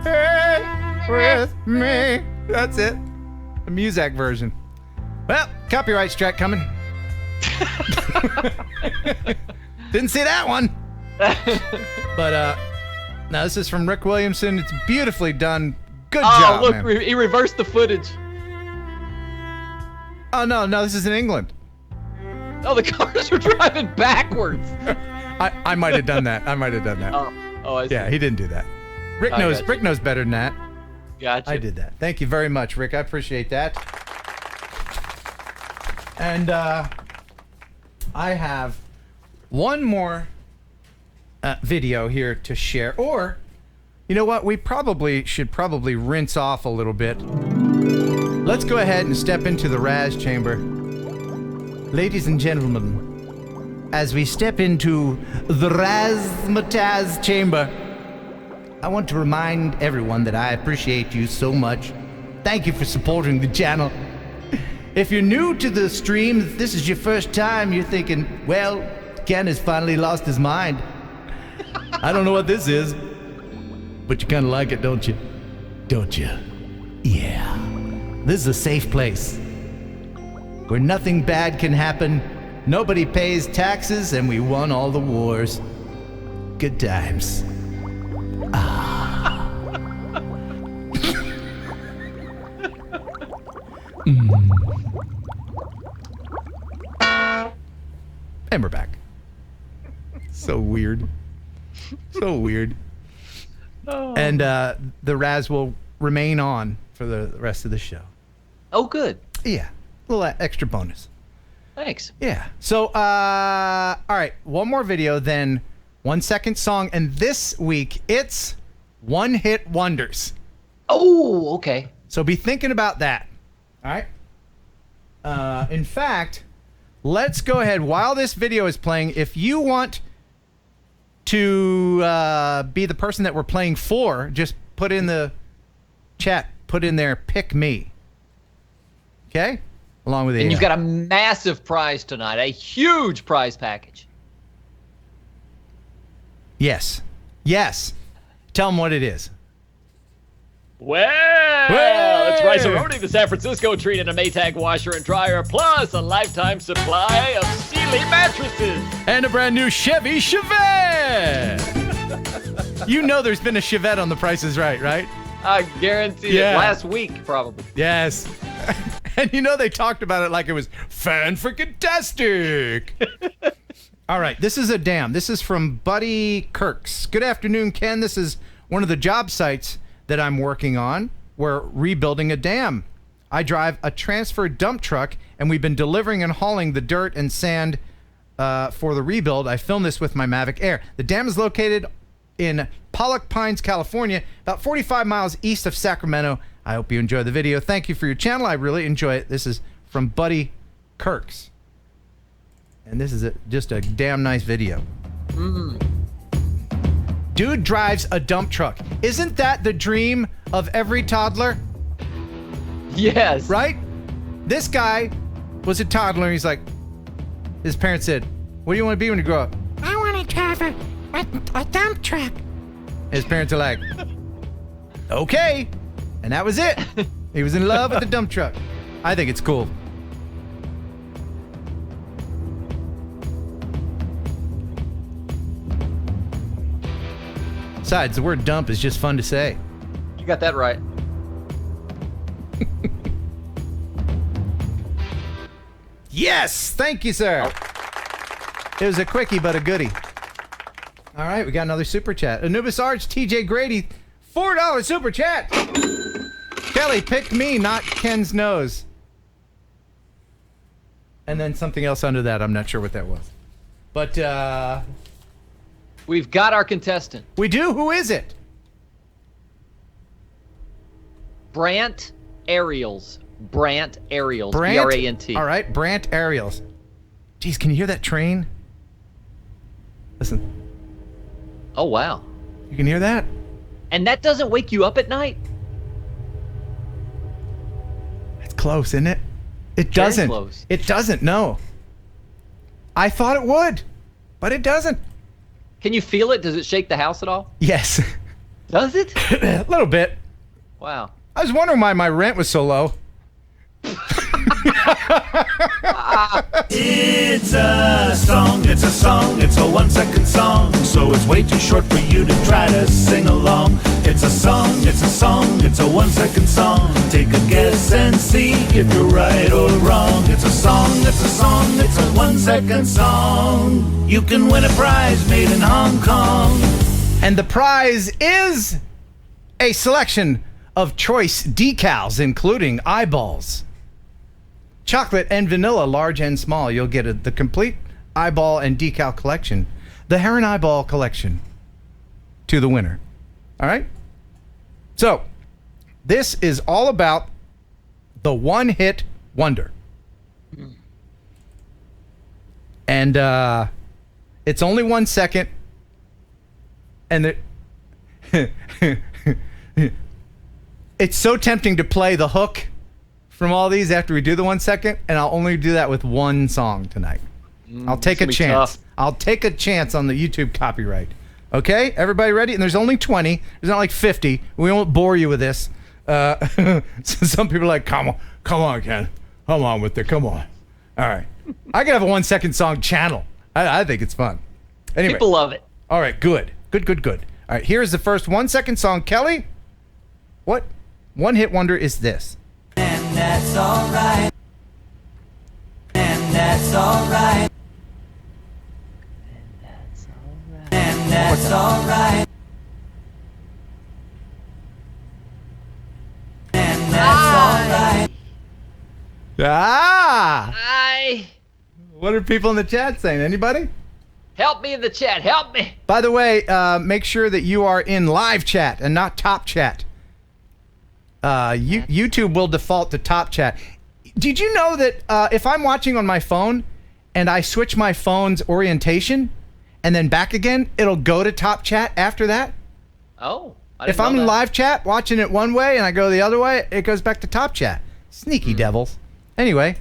stay with me? That's it. The Muzak version. Well, copyright strike coming. Didn't see that one. But now this is from Rick Williamson. It's beautifully done. Good job, look, man. he reversed the footage. Oh, no, this is in England. Oh, the cars are driving backwards. I might have done that. Oh, I see. Yeah, he didn't do that. Rick I knows. gotcha. Rick knows better than that. Gotcha. I did that. Thank you very much, Rick. I appreciate that. And I have one more video here to share. Or, you know what? We should rinse off a little bit. Let's go ahead and step into the Raz chamber. Ladies and gentlemen, as we step into the Razzmatazz chamber, I want to remind everyone that I appreciate you so much. Thank you for supporting the channel. If you're new to the stream, if this is your first time, you're thinking, well, Ken has finally lost his mind. I don't know what this is, but you kind of like it, don't you? Don't you? Yeah. This is a safe place where nothing bad can happen, nobody pays taxes, and we won all the wars. Good times. And we're back. So weird. So weird. And the Raz will remain on for the rest of the show. Oh, good. Yeah. A little extra bonus. Thanks. Yeah. So, all right. One more video, then 1 second song. And this week, it's One Hit Wonders. Oh, okay. So be thinking about that. All right. In fact, let's go ahead. While this video is playing, if you want to be the person that we're playing for, just put in the chat, put in there, pick me. Okay? Along with the And you've got a massive prize tonight, a huge prize package. Yes. Yes. Tell them what it is. Well, it's Rice-A-Roni, the San Francisco treat, and a Maytag washer and dryer, plus a lifetime supply of Sealy mattresses. And a brand new Chevy Chevette. You know there's been a Chevette on The Price is Right, right? I guarantee it. Last week, probably. Yes. And you know they talked about it like it was fan-freaking-tastic. All right, this is a dam. This is from Buddy Kirks. Good afternoon, Ken. This is one of the job sites that I'm working on. We're rebuilding a dam. I drive a transfer dump truck, and we've been delivering and hauling the dirt and sand for the rebuild. I filmed this with my Mavic Air. The dam is located in Pollock Pines, California, about 45 miles east of Sacramento. I hope you enjoy the video. Thank you for your channel. I really enjoy it. This is from Buddy Kirks. And this is just a damn nice video. Dude drives a dump truck. Isn't that the dream of every toddler? Yes. Right? This guy was a toddler, and he's like, his parents said, what do you want to be when you grow up? I want to drive a dump truck. His parents are like, okay. And that was it. He was in love with the dump truck. I think it's cool. Besides, the word dump is just fun to say. You got that right. Yes! Thank you, sir. It was a quickie, but a goodie. All right, we got another super chat. Anubis Arch, TJ Grady, $4 super chat. Kelly picked me, not Ken's nose. And then something else under that. I'm not sure what that was. But, we've got our contestant. We do? Who is it? Brant Ariels. Brant Ariels. Brant? B-R-A-N-T. All right, Brant Ariels. Jeez, can you hear that train? Listen. Oh, wow. You can hear that? And that doesn't wake you up at night? It's close, isn't it? It Very doesn't. close. It doesn't, no. I thought it would, but it doesn't. Can you feel it? Does it shake the house at all? Yes. Does it? A little bit. Wow. I was wondering why my rent was so low. It's a song, it's a song, it's a 1-second song, so it's way too short for you to try to sing along. It's a song, it's a song, it's a 1-second song. Take a guess and see if you're right or wrong. It's a song, it's a song, it's a 1-second song. You can win a prize made in Hong Kong. And the prize is a selection of choice decals, including eyeballs. Chocolate and vanilla, large and small. You'll get the complete eyeball and decal collection. The Heron Eyeball Collection to the winner. All right? So, this is all about the one-hit wonder. And it's only 1 second. And it's so tempting to play the hook from all these after we do the 1 second, and I'll only do that with one song tonight. I'll take a chance. I'll take a chance on the YouTube copyright. Okay? Everybody ready? And there's only 20. There's not like 50. We won't bore you with this. Some people are like, come on, Ken. Come on with it. Come on. All right. I can have a 1 second song channel. I think it's fun. Anyway. People love it. All right, good. Good. All right, here's the first 1 second song. Kelly, what one-hit wonder is this? And that's alright. And that's alright. And that's alright. And that's alright. Ah! What are people in the chat saying? Anybody? Help me in the chat. Help me. By the way, make sure that you are in live chat and not top chat. YouTube will default to top chat. Did you know that if I'm watching on my phone and I switch my phone's orientation and then back again, it'll go to top chat after that? Oh. If I'm in live chat watching it one way and I go the other way, it goes back to top chat. Sneaky devils. Anyway.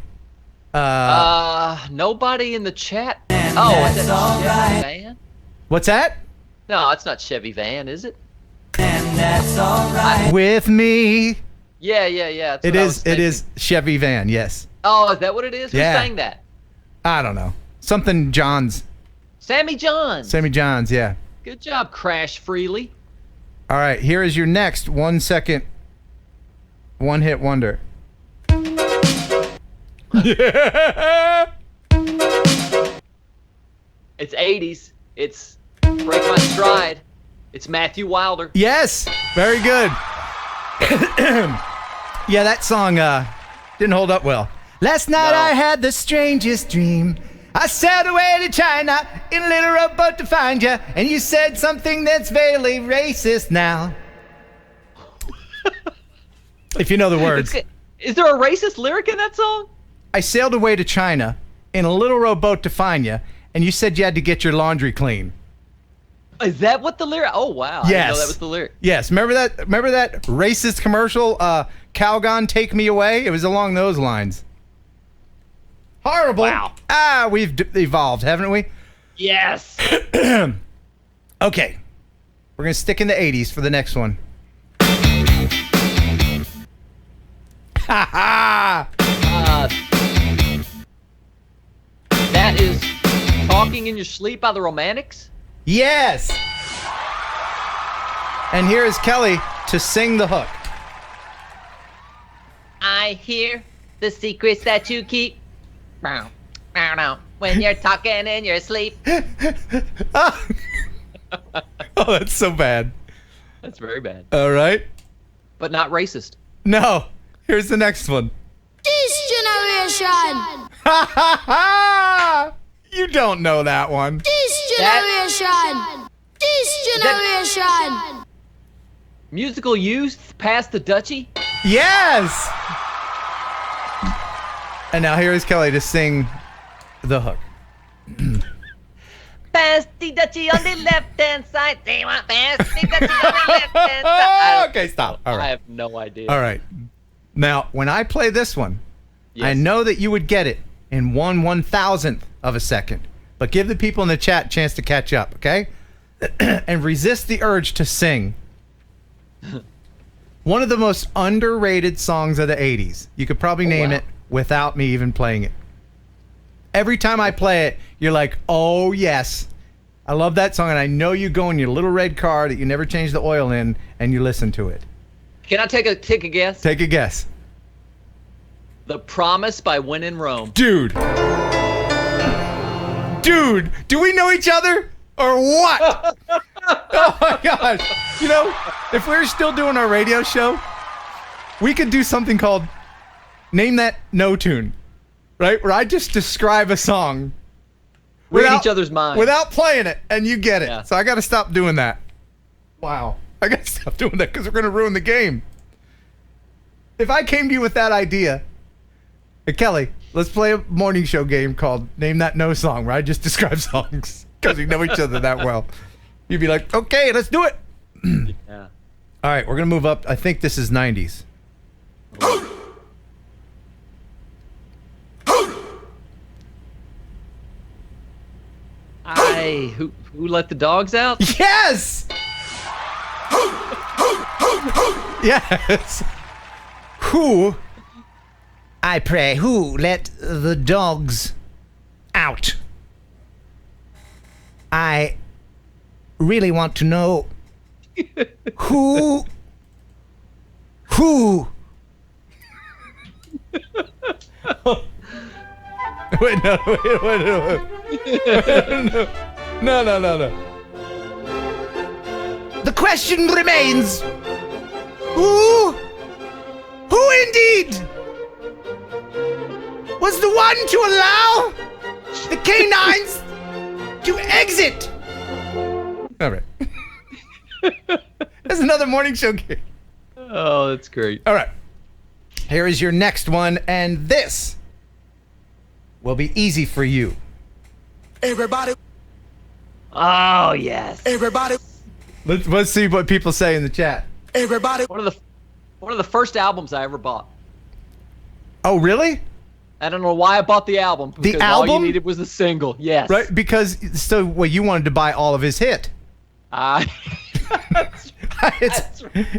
Nobody in the chat. Oh, is that Chevy Van? What's that? No, it's not Chevy Van, is it? And that's alright. With me. Yeah. That's what I was It is Chevy Van, yes. Oh, is that what it is? Who Yeah. sang that? I don't know. Something Johns. Sammy Johns. Sammy Johns, yeah. Good job, Crash Freely. All right, here is your next 1 second one-hit wonder. Yeah. It's 80s. It's Break My Stride. It's Matthew Wilder. Yes, very good. Yeah, that song didn't hold up well. Last night I had the strangest dream. I sailed away to China in a little rowboat to find you, and you said something that's vaguely racist now. If you know the words. Is there a racist lyric in that song? I sailed away to China in a little rowboat to find you, and you said you had to get your laundry clean. Is that what the lyric? Oh wow! I didn't know that was the lyric. Yes. Remember that racist commercial, Calgon Take Me Away? It was along those lines. Horrible. Wow. We've evolved, haven't we? Yes. Okay. We're going to stick in the 80s for the next one. Ha ha! That is Talking in Your Sleep by the Romantics? Yes! And here is Kelly to sing the hook. I hear the secrets that you keep. When you're talking in your sleep. Oh, that's so bad. That's very bad. All right. But not racist. No. Here's the next one. This generation. Ha ha ha! You don't know that one. This generation. This generation. Musical Youth, Past the Dutchie? Yes! And now here is Kelly to sing the hook. Pass the Dutchie on the left-hand side. They want pass the Dutchie on the left-hand side. Okay, stop. All right. I have no idea. All right. Now, when I play this one, I know that you would get it in 1/1000th of a second. But give the people in the chat a chance to catch up, okay? And resist the urge to sing one of the most underrated songs of the 80s. You could probably name it without me even playing it. Every time I play it, you're like, oh, yes. I love that song, and I know you go in your little red car that you never change the oil in, and you listen to it. Can I take a guess? Take a guess. The Promise by When in Rome. Dude, do we know each other or what? Oh my gosh. You know, if we were still doing our radio show, we could do something called Name That No Tune, right? Where I just describe a song. Read each other's minds. Without playing it, and you get it. Yeah. So I got to stop doing that. Wow. I got to stop doing that because we're going to ruin the game. If I came to you with that idea, hey, Kelly, let's play a morning show game called Name That No Song, where I just describe songs because we know each other that well. You'd be like, okay, let's do it. Yeah. All right, we're going to move up. I think this is 90s. Who let the dogs out? Yes! Yes. Who, I pray, who let the dogs out? I really want to know who wait, no. No. The question remains, who indeed was the one to allow the canines to exit? All right. There's another morning show game. Oh, that's great. All right. Here is your next one, and this will be easy for you. Everybody. Oh, yes. Everybody. Let's see what people say in the chat. Everybody. One of the first albums I ever bought. Oh, really? I don't know why I bought the album. The album? All you needed was the single. Yes. Right? Because, you wanted to buy all of his hit. I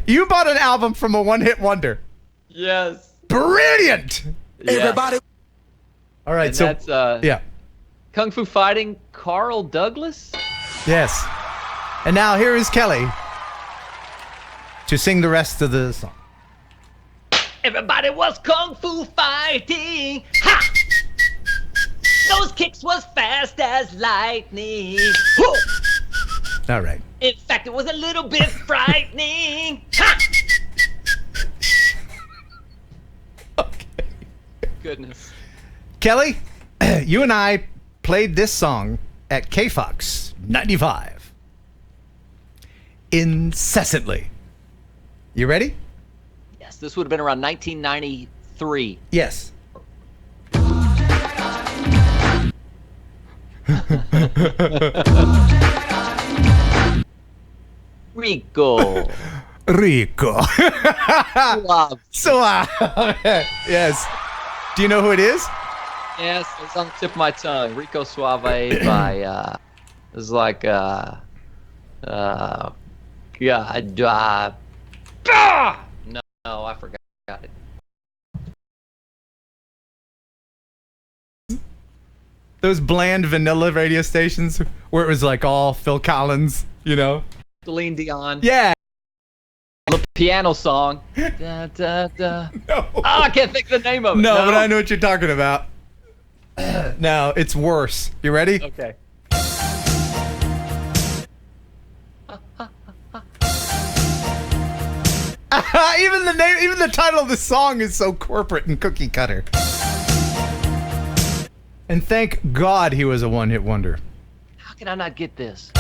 You bought an album from a one-hit wonder. Yes. Brilliant. Yeah. Everybody. All right, And so that's yeah. Kung Fu Fighting Carl Douglas. Yes. And now here is Kelly to sing the rest of the song. Everybody was kung fu fighting. Ha! Those kicks was fast as lightning. Whoa! All right. In fact, it was a little bit frightening. Ha! Goodness. Kelly, you and I played this song at KFOX 95 incessantly. You ready? Yes, this would have been around 1993. Yes. Rico. Rico. Suave. Yes. Do you know who it is? Yes, it's on the tip of my tongue. Rico Suave by it's like no, I forgot it. Those bland vanilla radio stations where it was like all Phil Collins, you know? Celine Dion. Yeah. The piano song. Da, da, da. No. Oh, I can't think of the name of it. No, but I know what you're talking about. No, it's worse. You ready? Okay. Even the name, even the title of the song is so corporate and cookie cutter. And thank God he was a one-hit wonder. How can I not get this?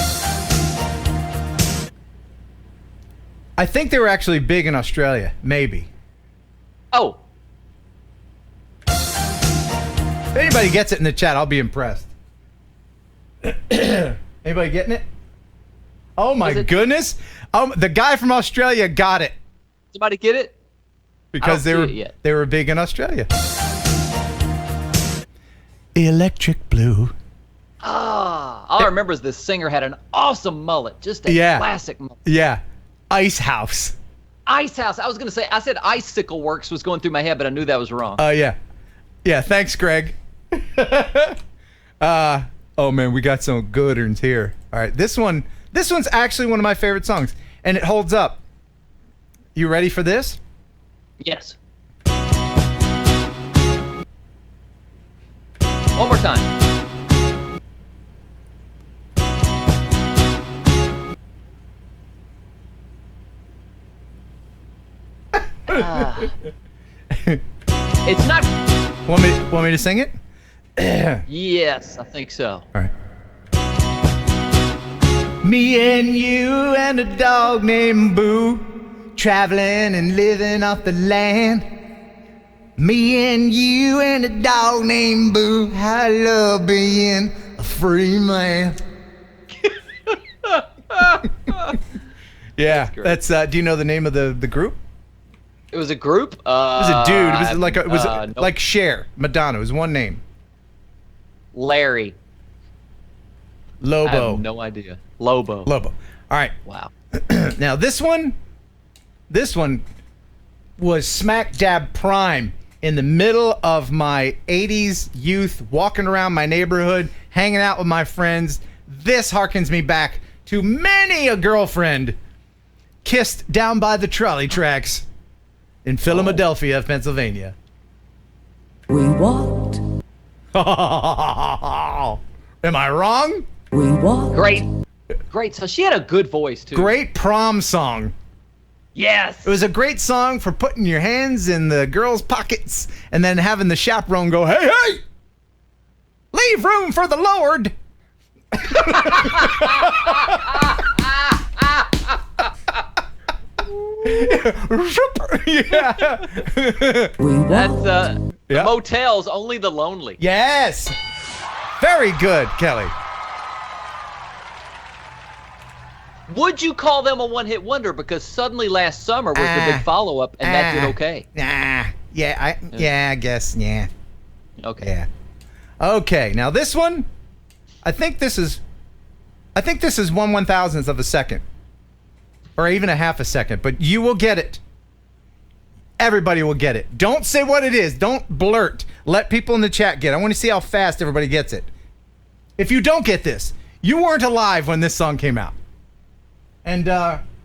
I think they were actually big in Australia. Maybe. Oh. If anybody gets it in the chat, I'll be impressed. Anybody getting it? Oh my goodness! The guy from Australia got it. Somebody get it? Because they were big in Australia. Electric Blue. Ah, all I remember is this singer had an awesome mullet, just a classic mullet. Yeah, Ice House. Ice House. I was gonna say, I said Icicle Works was going through my head, but I knew that was wrong. Yeah. Thanks, Greg. Oh man, we got some good ones here. All right, this one's actually one of my favorite songs, and it holds up. You ready for this? Yes. One more time. It's not. Want me to sing it? Yes, I think so. All right. Me and you and a dog named Boo, traveling and living off the land. Me and you and a dog named Boo, I love being a free man. Yeah, that's do you know the name of the group? It was a group? It was a dude. It was like Cher, Madonna. It was one name. Larry. Lobo. I have no idea. Lobo. All right. Wow. Now this one was smack dab prime in the middle of my 80s youth, walking around my neighborhood, hanging out with my friends. This harkens me back to many a girlfriend kissed down by the trolley tracks in Philadelphia, Pennsylvania. We walked. Am I wrong? We walked. Great. So she had a good voice too. Great prom song. Yes. It was a great song for putting your hands in the girls' pockets and then having the chaperone go, "Hey, hey! Leave room for the Lord." Yeah. That's Motels, Only the Lonely. Yes. Very good, Kelly. Would you call them a one-hit wonder? Because Suddenly Last Summer was the big follow-up, and that did okay. Yeah, I guess, yeah. Okay. Yeah. Okay, now this one, I think this is 1/1000th of a second. or even a half a second, but you will get it. Everybody will get it. Don't say what it is. Don't blurt. Let people in the chat get it. I want to see how fast everybody gets it. If you don't get this, you weren't alive when this song came out. And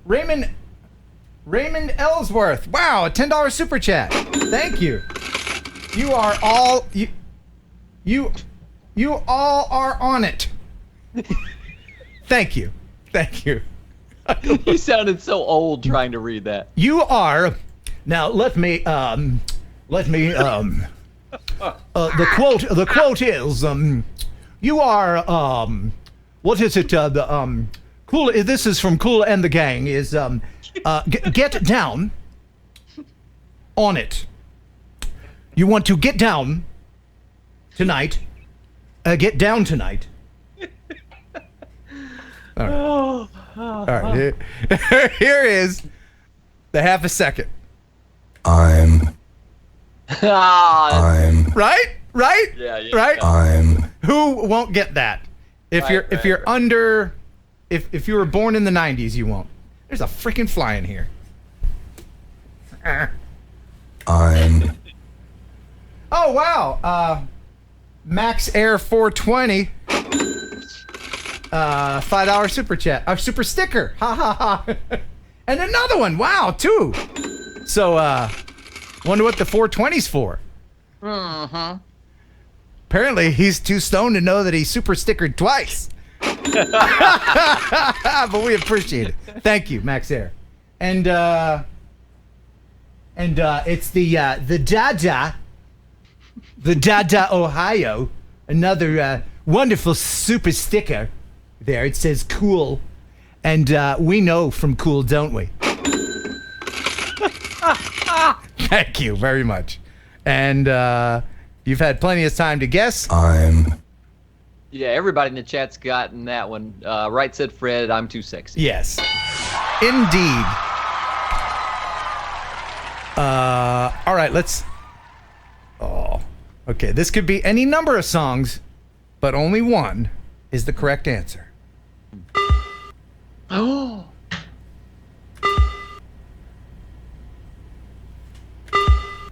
Raymond Ellsworth. Wow, a $10 super chat. Thank you. You are all you all are on it. Thank you. Thank you. You sounded so old trying to read that. You are. Now let me the quote is you are what is it the Cool, this is from Cool and the Gang is get down on it. You want to get down tonight. Get down tonight. All right. All right. Here is the half a second. Ah, Right? Yeah. Who won't get that? If you're under if you were born in the 90s, you won't. There's a freaking fly in here. Oh wow. Max Air 420. $5 super chat. Super sticker. Ha ha ha. And another one. Wow, 2. So wonder what the 420's for. Apparently he's too stoned to know that he super stickered twice. But we appreciate it. Thank you, Max Air. And it's the Dada, Ohio. Another wonderful super sticker there. It says cool. And we know from Cool, don't we? Thank you very much. And you've had plenty of time to guess. Yeah, everybody in the chat's gotten that one. Right said Fred, I'm too sexy. Yes. Indeed. All right, let's... Oh, okay. This could be any number of songs, but only one is the correct answer. Oh.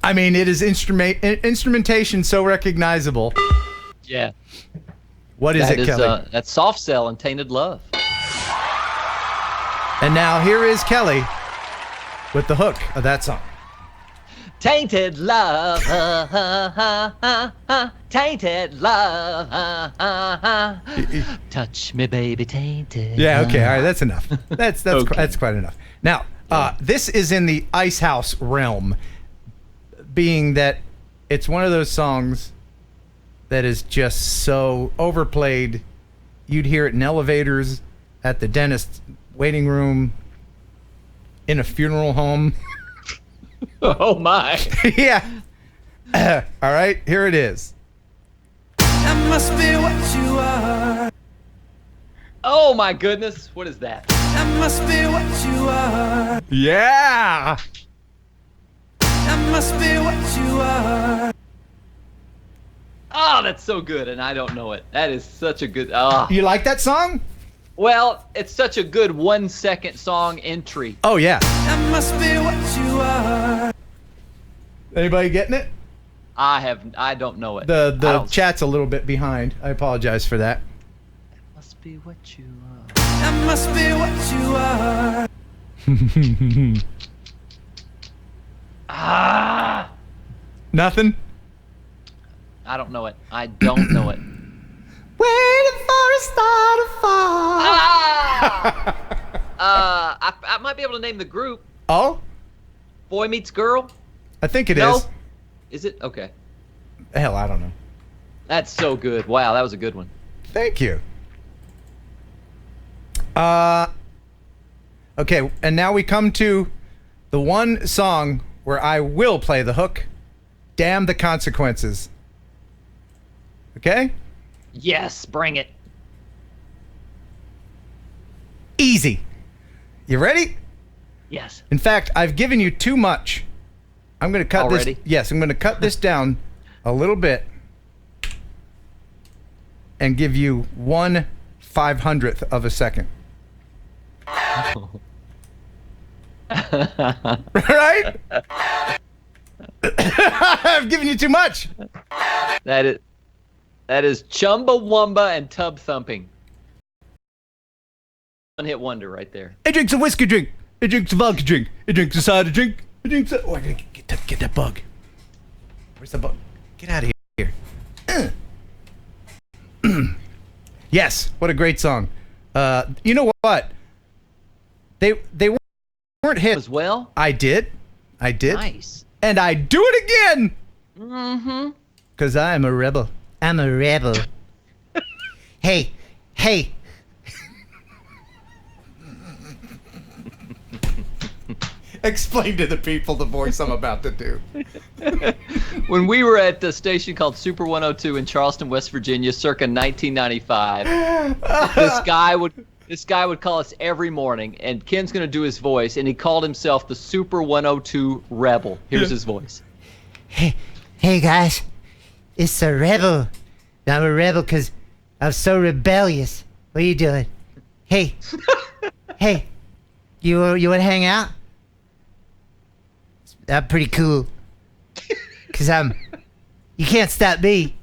I mean, it is instrumentation so recognizable. Yeah. What is it, Kelly? That's Soft Cell and Tainted Love. And now here is Kelly with the hook of that song. Tainted love, tainted love, touch me, baby, tainted. Yeah, okay, all right, that's enough. That's Okay. That's quite enough. Now, this is in the Ice House realm, being that it's one of those songs that is just so overplayed. You'd hear it in elevators, at the dentist waiting room, in a funeral home. Oh my. Yeah. All right, here it is. That must be what you are. Oh my goodness, what is that? That must be what you are. Yeah. That must be what you are. Oh, that's so good, and I don't know it. That is such a good. You like that song? Well, it's such a good 1 second song entry. Oh yeah. That must be what you are. Anybody getting it? I don't know it. The chat's a little bit behind. I apologize for that. Must be what you are. That must be what you are. Nothing? I don't know it. I don't know it. Waiting for a star to fall. I might be able to name the group. Oh? Boy Meets Girl? I think it No? is. Is it? Okay. Hell, I don't know. That's so good. Wow, that was a good one. Thank you. Okay, and now we come to the one song where I will play the hook. Damn the Consequences. Okay? Yes, bring it. Easy. You ready? Yes. In fact, I've given you too much. I'm going to cut Already? this. Yes, I'm going to cut this down a little bit and give you 1/500th of a second. Right? I've given you too much. That is Chumbawamba and Tub Thumping. One-hit wonder right there. It drinks a whiskey drink. It drinks a vodka drink. It drinks a cider drink. It drinks a... Oh, I gotta get that bug. Where's the bug? Get out of here. Yes, what a great song. You know what? They weren't hit as well. I did. Nice. And I do it again. Mm-hmm. Cause I'm a rebel. I'm a rebel. Hey. Explain to the people the voice I'm about to do. When we were at the station called Super 102 in Charleston, West Virginia, circa 1995, this guy would call us every morning, and Ken's gonna do his voice, and he called himself the Super 102 Rebel. Here's his voice. Hey guys, it's a rebel. I'm a rebel because I'm so rebellious. What are you doing? Hey, you want to hang out? I'm pretty cool. Cause you can't stop me.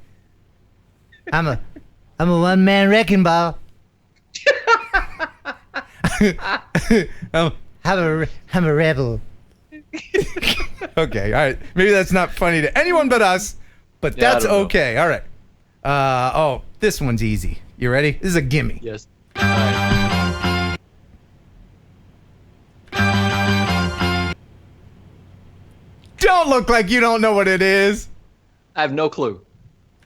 I'm a one-man wrecking ball. I'm a rebel. Okay, all right. Maybe that's not funny to anyone but us, but Yeah, that's I don't know. okay. All right. This one's easy. You ready? This is a gimme. Yes. Don't look like you don't know what it is. I have no clue.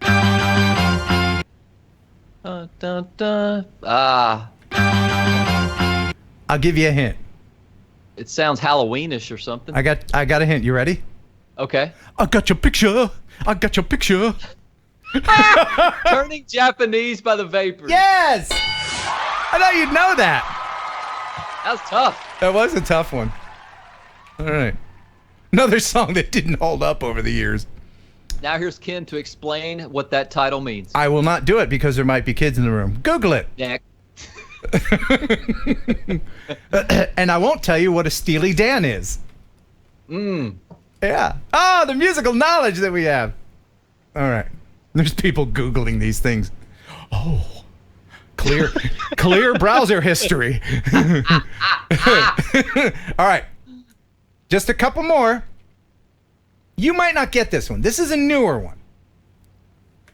I'll give you a hint. It sounds Halloweenish or something. I got a hint. You ready? Okay. I got your picture. Turning Japanese by the Vapors. Yes! I thought you'd know that. That was tough. That was a tough one. All right. Another song that didn't hold up over the years. Now here's Ken to explain what that title means. I will not do it because there might be kids in the room. Google it. Next. And I won't tell you what a Steely Dan is. Yeah. Oh, the musical knowledge that we have. All right. There's people Googling these things. Oh. Clear browser history. All right. Just a couple more. You might not get this one. This is a newer one.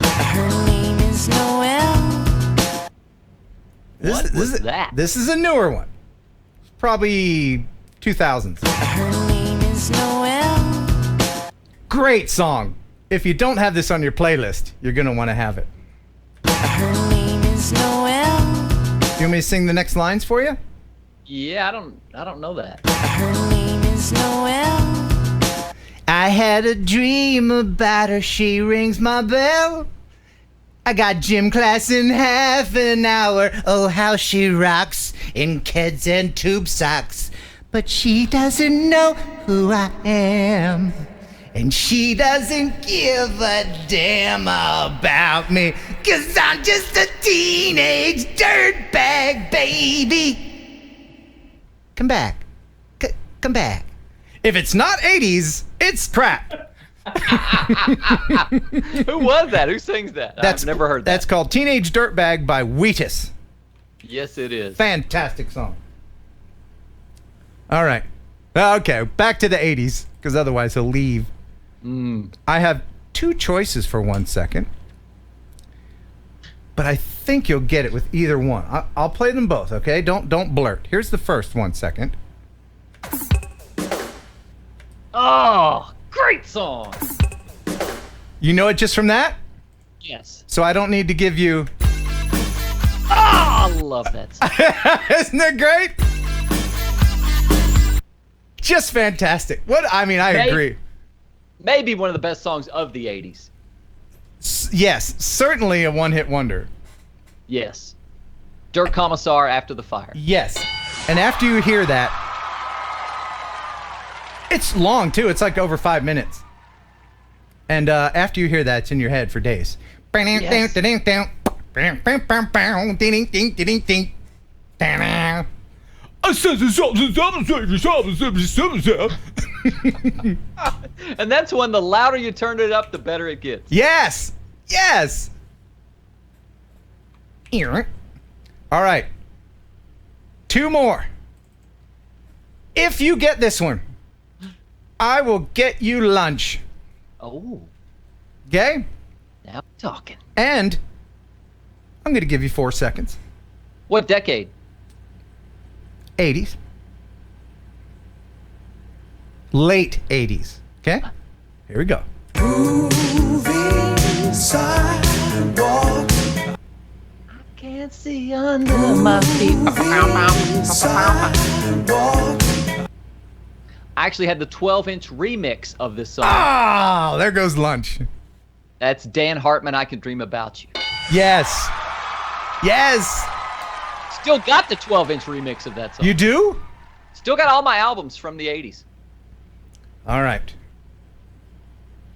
Her name is Noelle. What was that? This is a newer one. Probably 2000s. Her name is Noelle. Great song. If you don't have this on your playlist, you're going to want to have it. Her name is Noelle. You want me to sing the next lines for you? Yeah, I don't know that. Her name is Noelle. I had a dream about her. She rings my bell. I got gym class in half an hour. Oh, how she rocks in kids and tube socks. But she doesn't know who I am. And she doesn't give a damn about me. 'Cause I'm just a teenage dirtbag, baby. Come back. Come back. If it's not 80s, it's crap. Who was that? Who sings that? I've never heard that. That's called Teenage Dirtbag by Wheatus. Yes, it is. Fantastic song. All right. Okay, back to the 80s, because otherwise he'll leave. I have two choices for 1 second, but I think you'll get it with either one. I'll play them both, okay? Don't blurt. Here's the first 1 second. Oh, great song. You know it just from that? Yes. So I don't need to give you... Oh, I love that song. Isn't it great? Just fantastic. I agree. Maybe one of the best songs of the 80s. Yes, certainly a one-hit wonder. Yes. Dirt Commissar After the Fire. Yes. And after you hear that, it's long too. It's like over 5 minutes. And after you hear that, it's in your head for days. Yes. And that's when the louder you turn it up, the better it gets. Yes. Yes. All right. 2 more. If you get this one, I will get you lunch. Oh. Okay? Now we're talking. And I'm going to give you 4 seconds. What decade? 80s. Late 80s. Okay? Here we go. Moving sidewalk. Can't see under my feet. I actually had the 12-inch remix of this song. Oh, there goes lunch. That's Dan Hartman, I Can Dream About You. Yes. Yes. Still got the 12-inch remix of that song. You do? Still got all my albums from the 80s. All right.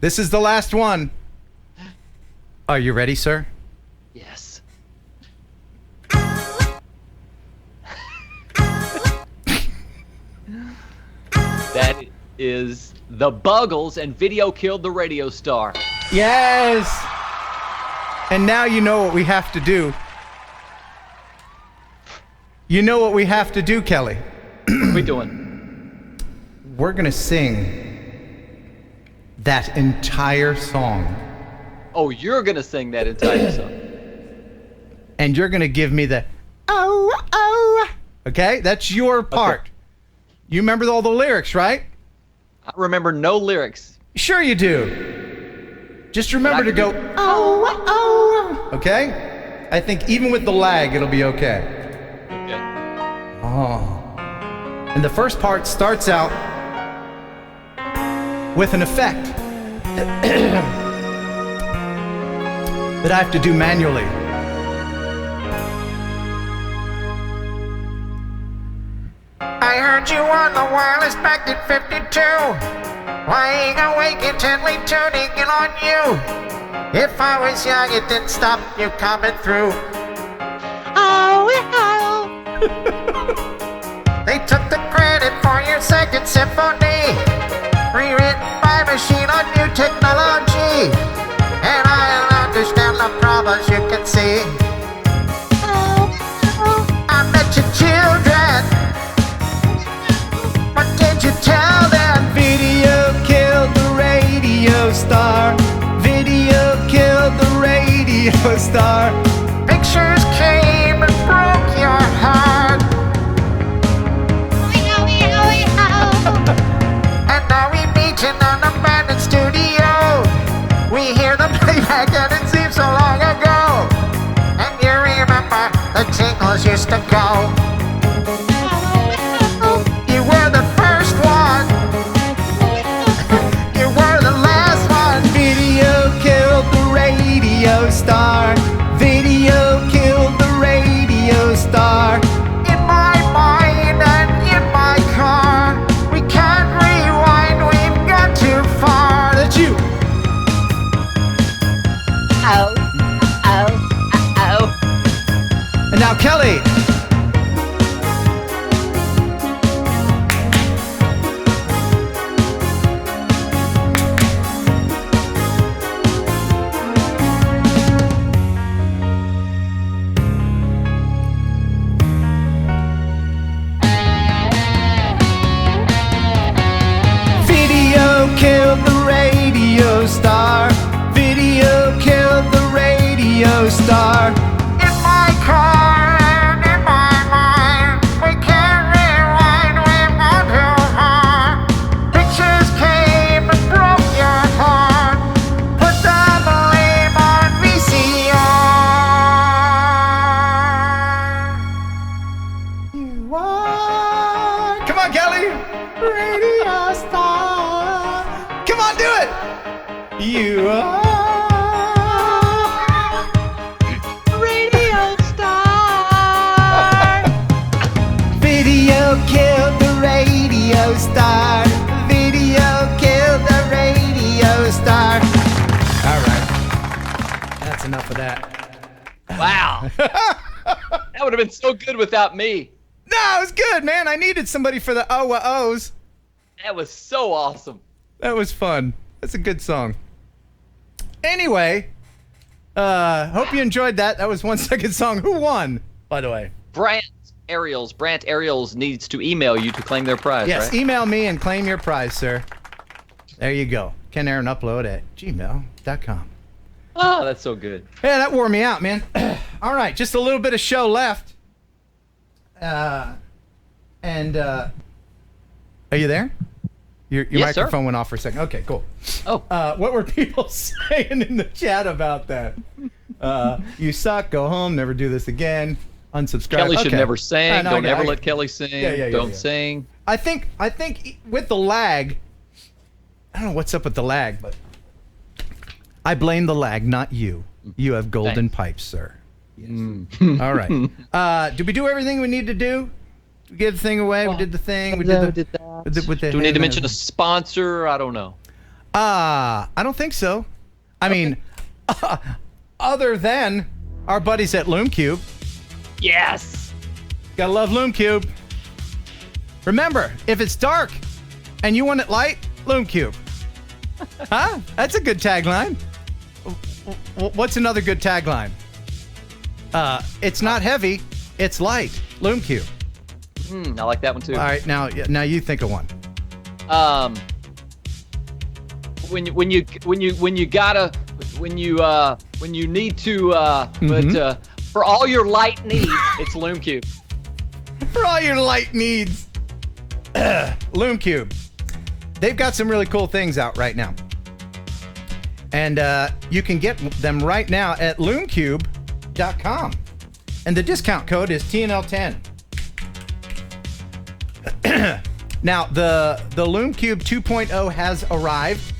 This is the last one. Are you ready, sir? Yes. That is The Buggles and Video Killed the Radio Star. Yes. And now you know what we have to do. You know what we have to do, Kelly. What are we doing? We're going to sing that entire song. Oh, you're going to sing that entire song. And you're going to give me the, oh, oh. Okay? That's your part. Okay. You remember all the lyrics, right? I remember no lyrics. Sure you do. Just remember to go, oh, oh. Okay? I think even with the lag, it'll be okay. Okay. Oh. And the first part starts out with an effect that I have to do manually. I heard you on the wireless back in 52, lying awake intently tuning in on you. If I was young, it didn't stop you coming through. Oh, oh. They took the credit for your second symphony, rewritten by machine on new technology. And I understand the problems you can see. I met your children. What did you tell them? Video killed the radio star. Video killed the radio star. Pictures came and broke your heart. And now we meet in an abandoned studio. We hear the playback and it seems so long ago. And you remember the tingles used to go. You were the first one. You were the last one. Video killed the radio star. Video killed the radio star. In my mind and in my car, we can't rewind, we've got too far. That's you. Oh, oh, oh. And now Kelly. Killed the radio star. Video killed the radio star. In my car and in my mind, we can't rewind, we've gone too far. Pictures came and broke your heart. Put the blame on VCR. You are. Come on, Kelly. Radio star. Come on, do it. You are. Radio star. Video killed the radio star. Video killed the radio star. All right. That's enough of that. Wow. That would have been so good without me. No, it was good, man. I needed somebody for the O's. That was so awesome. That was fun. That's a good song. Anyway, hope you enjoyed that. That was 1 second song. Who won, by the way? Brant Ariels needs to email you to claim their prize, Yes, right? email me and claim your prize, sir. There you go. Ken Heron upload at gmail.com. Oh, that's so good. Yeah, that wore me out, man. All right, just a little bit of show left. Are you there? Your Yes, microphone sir. went off for a second. Okay, cool. Oh. What were people saying in the chat about that? You suck, go home, never do this again, unsubscribe. Kelly should Okay. never sing. I know, Don't I ever got- let Kelly sing. Yeah. Don't sing. I think with the lag, I don't know what's up with the lag, but I blame the lag, not you. You have golden pipes, sir. Yes. All right. Did we do everything we need to do? We gave the thing away. We did the thing. We did the. Do we need to mention a sponsor? I don't know. I don't think so. I mean, other than our buddies at LoomCube. Yes. Gotta love LoomCube. Remember, if it's dark and you want it light, LoomCube. Huh? That's a good tagline. What's another good tagline? It's not heavy, it's light. LoomCube. I like that one too. All right, now you think of one. When you need to but for all your light needs, it's LoomCube. For all your light needs, LoomCube. They've got some really cool things out right now. And you can get them right now at loomcube.com. And the discount code is TNL10. Now, the LoomCube 2.0 has arrived.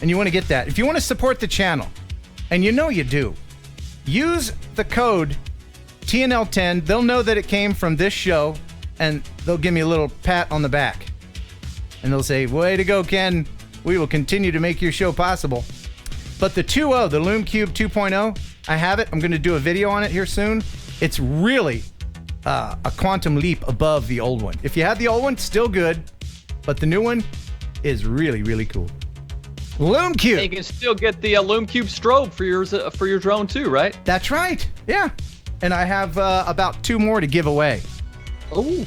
And you want to get that. If you want to support the channel, and you know you do, use the code TNL10. They'll know that it came from this show, and they'll give me a little pat on the back. And they'll say, way to go, Ken. We will continue to make your show possible. But the 2.0, the LoomCube 2.0, I have it. I'm going to do a video on it here soon. It's really a quantum leap above the old one. If you have the old one, still good. But the new one is really, really cool. LoomCube. And you can still get the LoomCube strobe for your drone too, right? That's right. Yeah. And I have about 2 more to give away. Oh.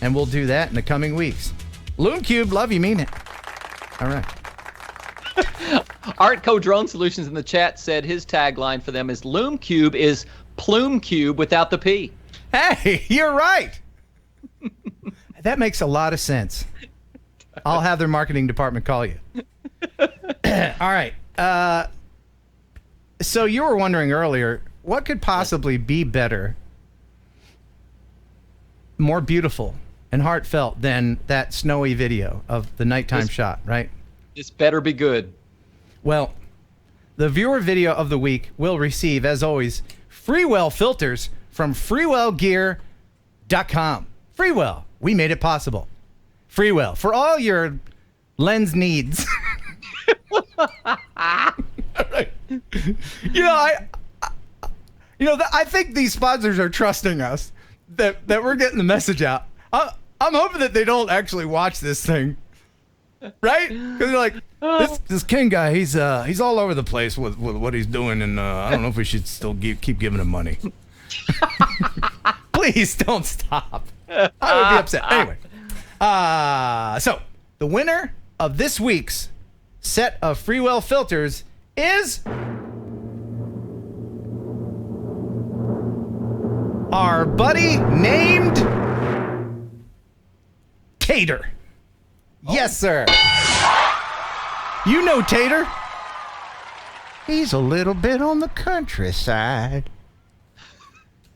And we'll do that in the coming weeks. LoomCube, love you, mean it. All right. Artco Drone Solutions in the chat said his tagline for them is LoomCube is Plume Cube without the P. Hey, you're right. That makes a lot of sense. I'll have their marketing department call you. All right. So you were wondering earlier, what could possibly be better, more beautiful, and heartfelt than that snowy video of the nighttime shot, right? This better be good. Well, the viewer video of the week will receive, as always, Freewell filters from freewellgear.com. Freewell, we made it possible. Freewell, for all your lens needs. I think these sponsors are trusting us that we're getting the message out. I'm hoping that they don't actually watch this thing, right? Because they're like, this Ken guy, he's all over the place with what he's doing, and I don't know if we should still keep giving him money. Please don't stop. I would be upset. Anyway, so the winner of this week's set of Freewell filters is our buddy named Tater. Yes, sir. You know Tater. He's a little bit on the countryside.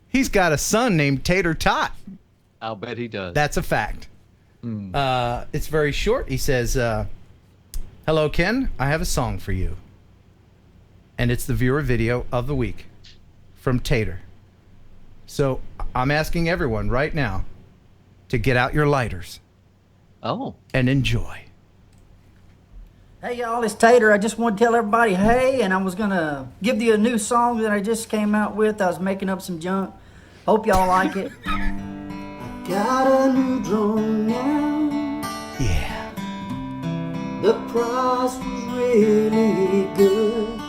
He's got a son named Tater Tot. I'll bet he does. That's a fact. It's very short. He says, hello, Ken. I have a song for you. And it's the viewer video of the week from Tater. So I'm asking everyone right now to get out your lighters. Oh. And enjoy. Hey y'all, it's Tater. I just want to tell everybody hey, and I was going to give you a new song that I just came out with. I was making up some junk. Hope y'all like it. got a new drone now. Yeah. The price was really good.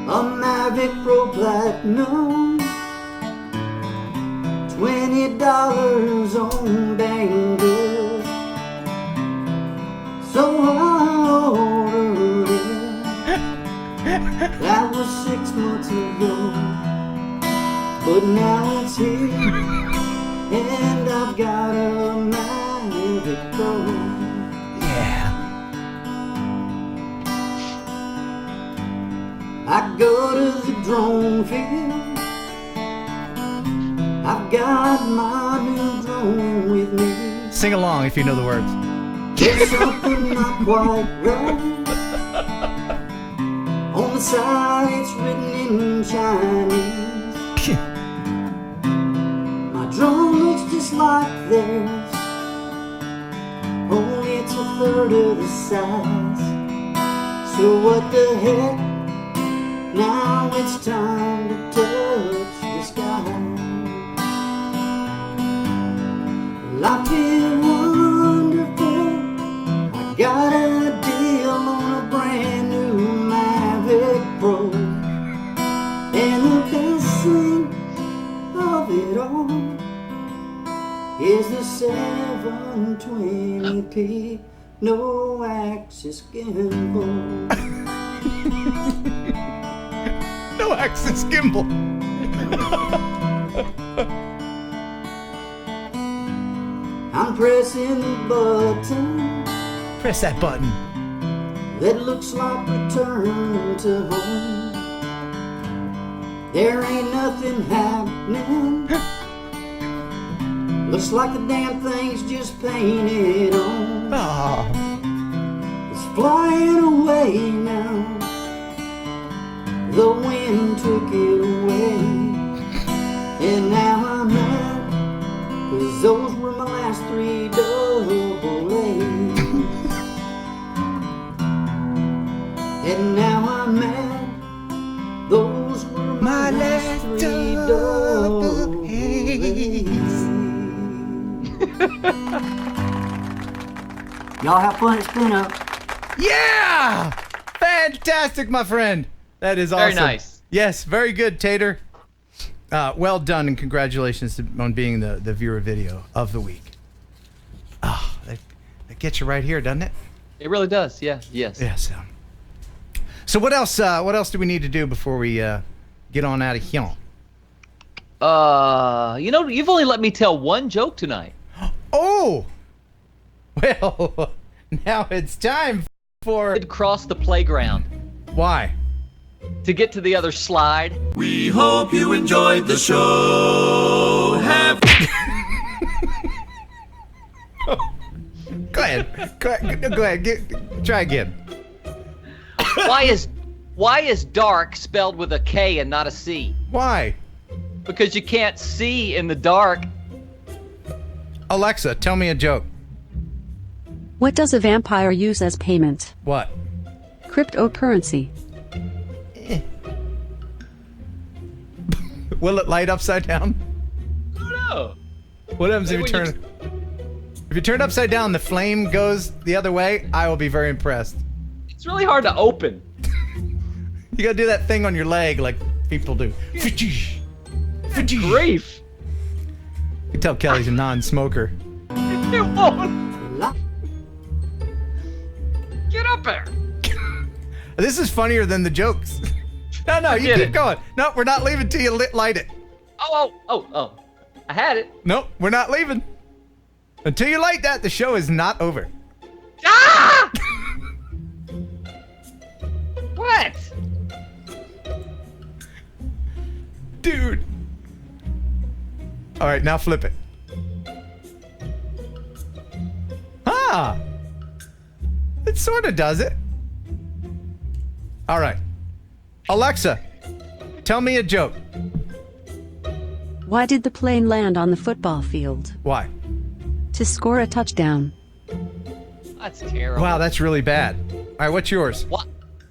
A Mavic Pro Platinum, $20 on Banggood. So I ordered it. That was 6 months ago. But now it's here, and I've got a Mavic Pro. Yeah. I go to the drone field. I've got my new drone with me. Sing along if you know the words. There's something not quite right. On the side it's written in Chinese. My drone looks just like theirs, only it's a third of the size. So what the heck? Now it's time to touch the sky. Life is wonderful. I got a deal on a brand new Mavic Pro. And the best thing of it all is the 720p no axis gimbal. No axis gimbal. I'm pressing the button. Press that button. That looks like return to home. There ain't nothing happening. Looks like the damn thing's just painted on. Oh. It's flying away now. The wind took it away. And now I'm mad, 'cause those were my last 3 double A's. And now I'm mad, those were my last 3 double A's. Y'all have fun at Spin Up. Yeah! Fantastic, my friend. That is awesome. Very nice. Yes, very good, Tater. Well done, and congratulations on being the viewer video of the week. Oh, that gets you right here, doesn't it? It really does. Yeah. Yes. Yes. So what else? What else do we need to do before we get on out of here? You've only let me tell one joke tonight. Oh. Well, now it's time for. Cross the playground. Why? To get to the other slide. We hope you enjoyed the show. Go ahead. Try again. Why is dark spelled with a K and not a C? Why? Because you can't see in the dark. Alexa, tell me a joke. What does a vampire use as payment? What? Cryptocurrency. Will it light upside down? No. What happens if you turn? If you turn it upside down, the flame goes the other way. I will be very impressed. It's really hard to open. You gotta do that thing on your leg like people do. Grief. You tell Kelly's a non-smoker. It won't. Get up there. This is funnier than the jokes. No, you keep going. No, we're not leaving till you light it. Oh. I had it. Nope, we're not leaving. Until you light that, the show is not over. Ah! What? Dude. All right, now flip it. Ah! It sort of does it. All right. Alexa, tell me a joke. Why did the plane land on the football field? Why? To score a touchdown. That's terrible. Wow, that's really bad. All right, what's yours?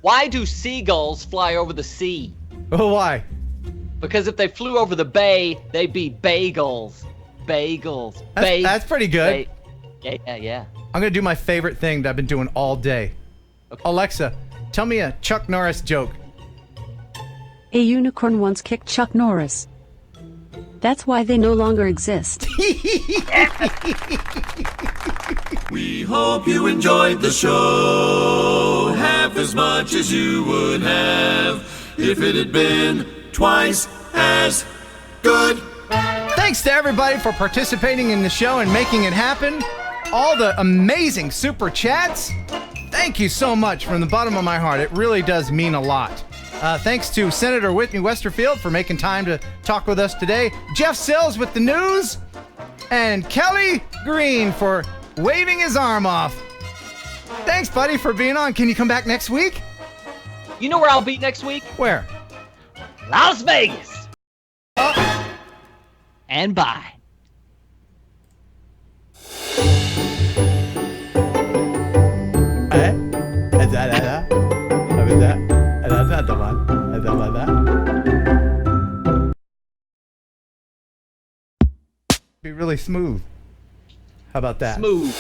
Why do seagulls fly over the sea? Oh, why? Because if they flew over the bay, they'd be bagels. bagels. That's pretty good. Yeah. I'm going to do my favorite thing that I've been doing all day. Okay. Alexa, tell me a Chuck Norris joke. A unicorn once kicked Chuck Norris. That's why they no longer exist. We hope you enjoyed the show half as much as you would have if it had been twice as good. Thanks to everybody for participating in the show and making it happen. All the amazing super chats. Thank you so much from the bottom of my heart. It really does mean a lot. Thanks to Senator Whitney Westerfield for making time to talk with us today. Jeff Sills with the news. And Kelly Green for waving his arm off. Thanks, buddy, for being on. Can you come back next week? You know where I'll be next week? Where? Las Vegas. And bye. Be really smooth. How about that? Smooth.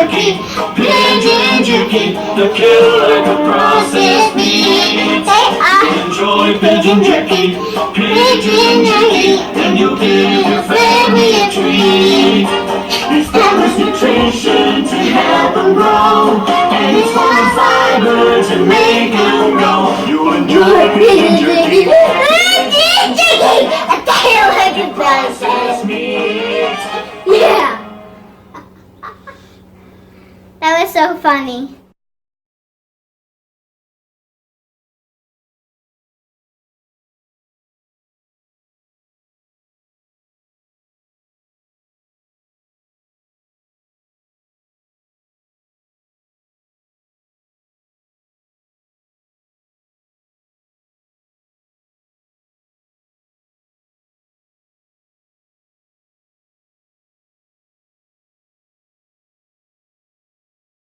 jerky, pigeon jerky, the killer could process meat. Enjoy pigeon jerky, and you'll give your family a treat. It's balanced nutrition to help them grow, and it's full of fiber to make them go. You'll enjoy pigeon jerky, a killer could process meat. Yeah. That was so funny.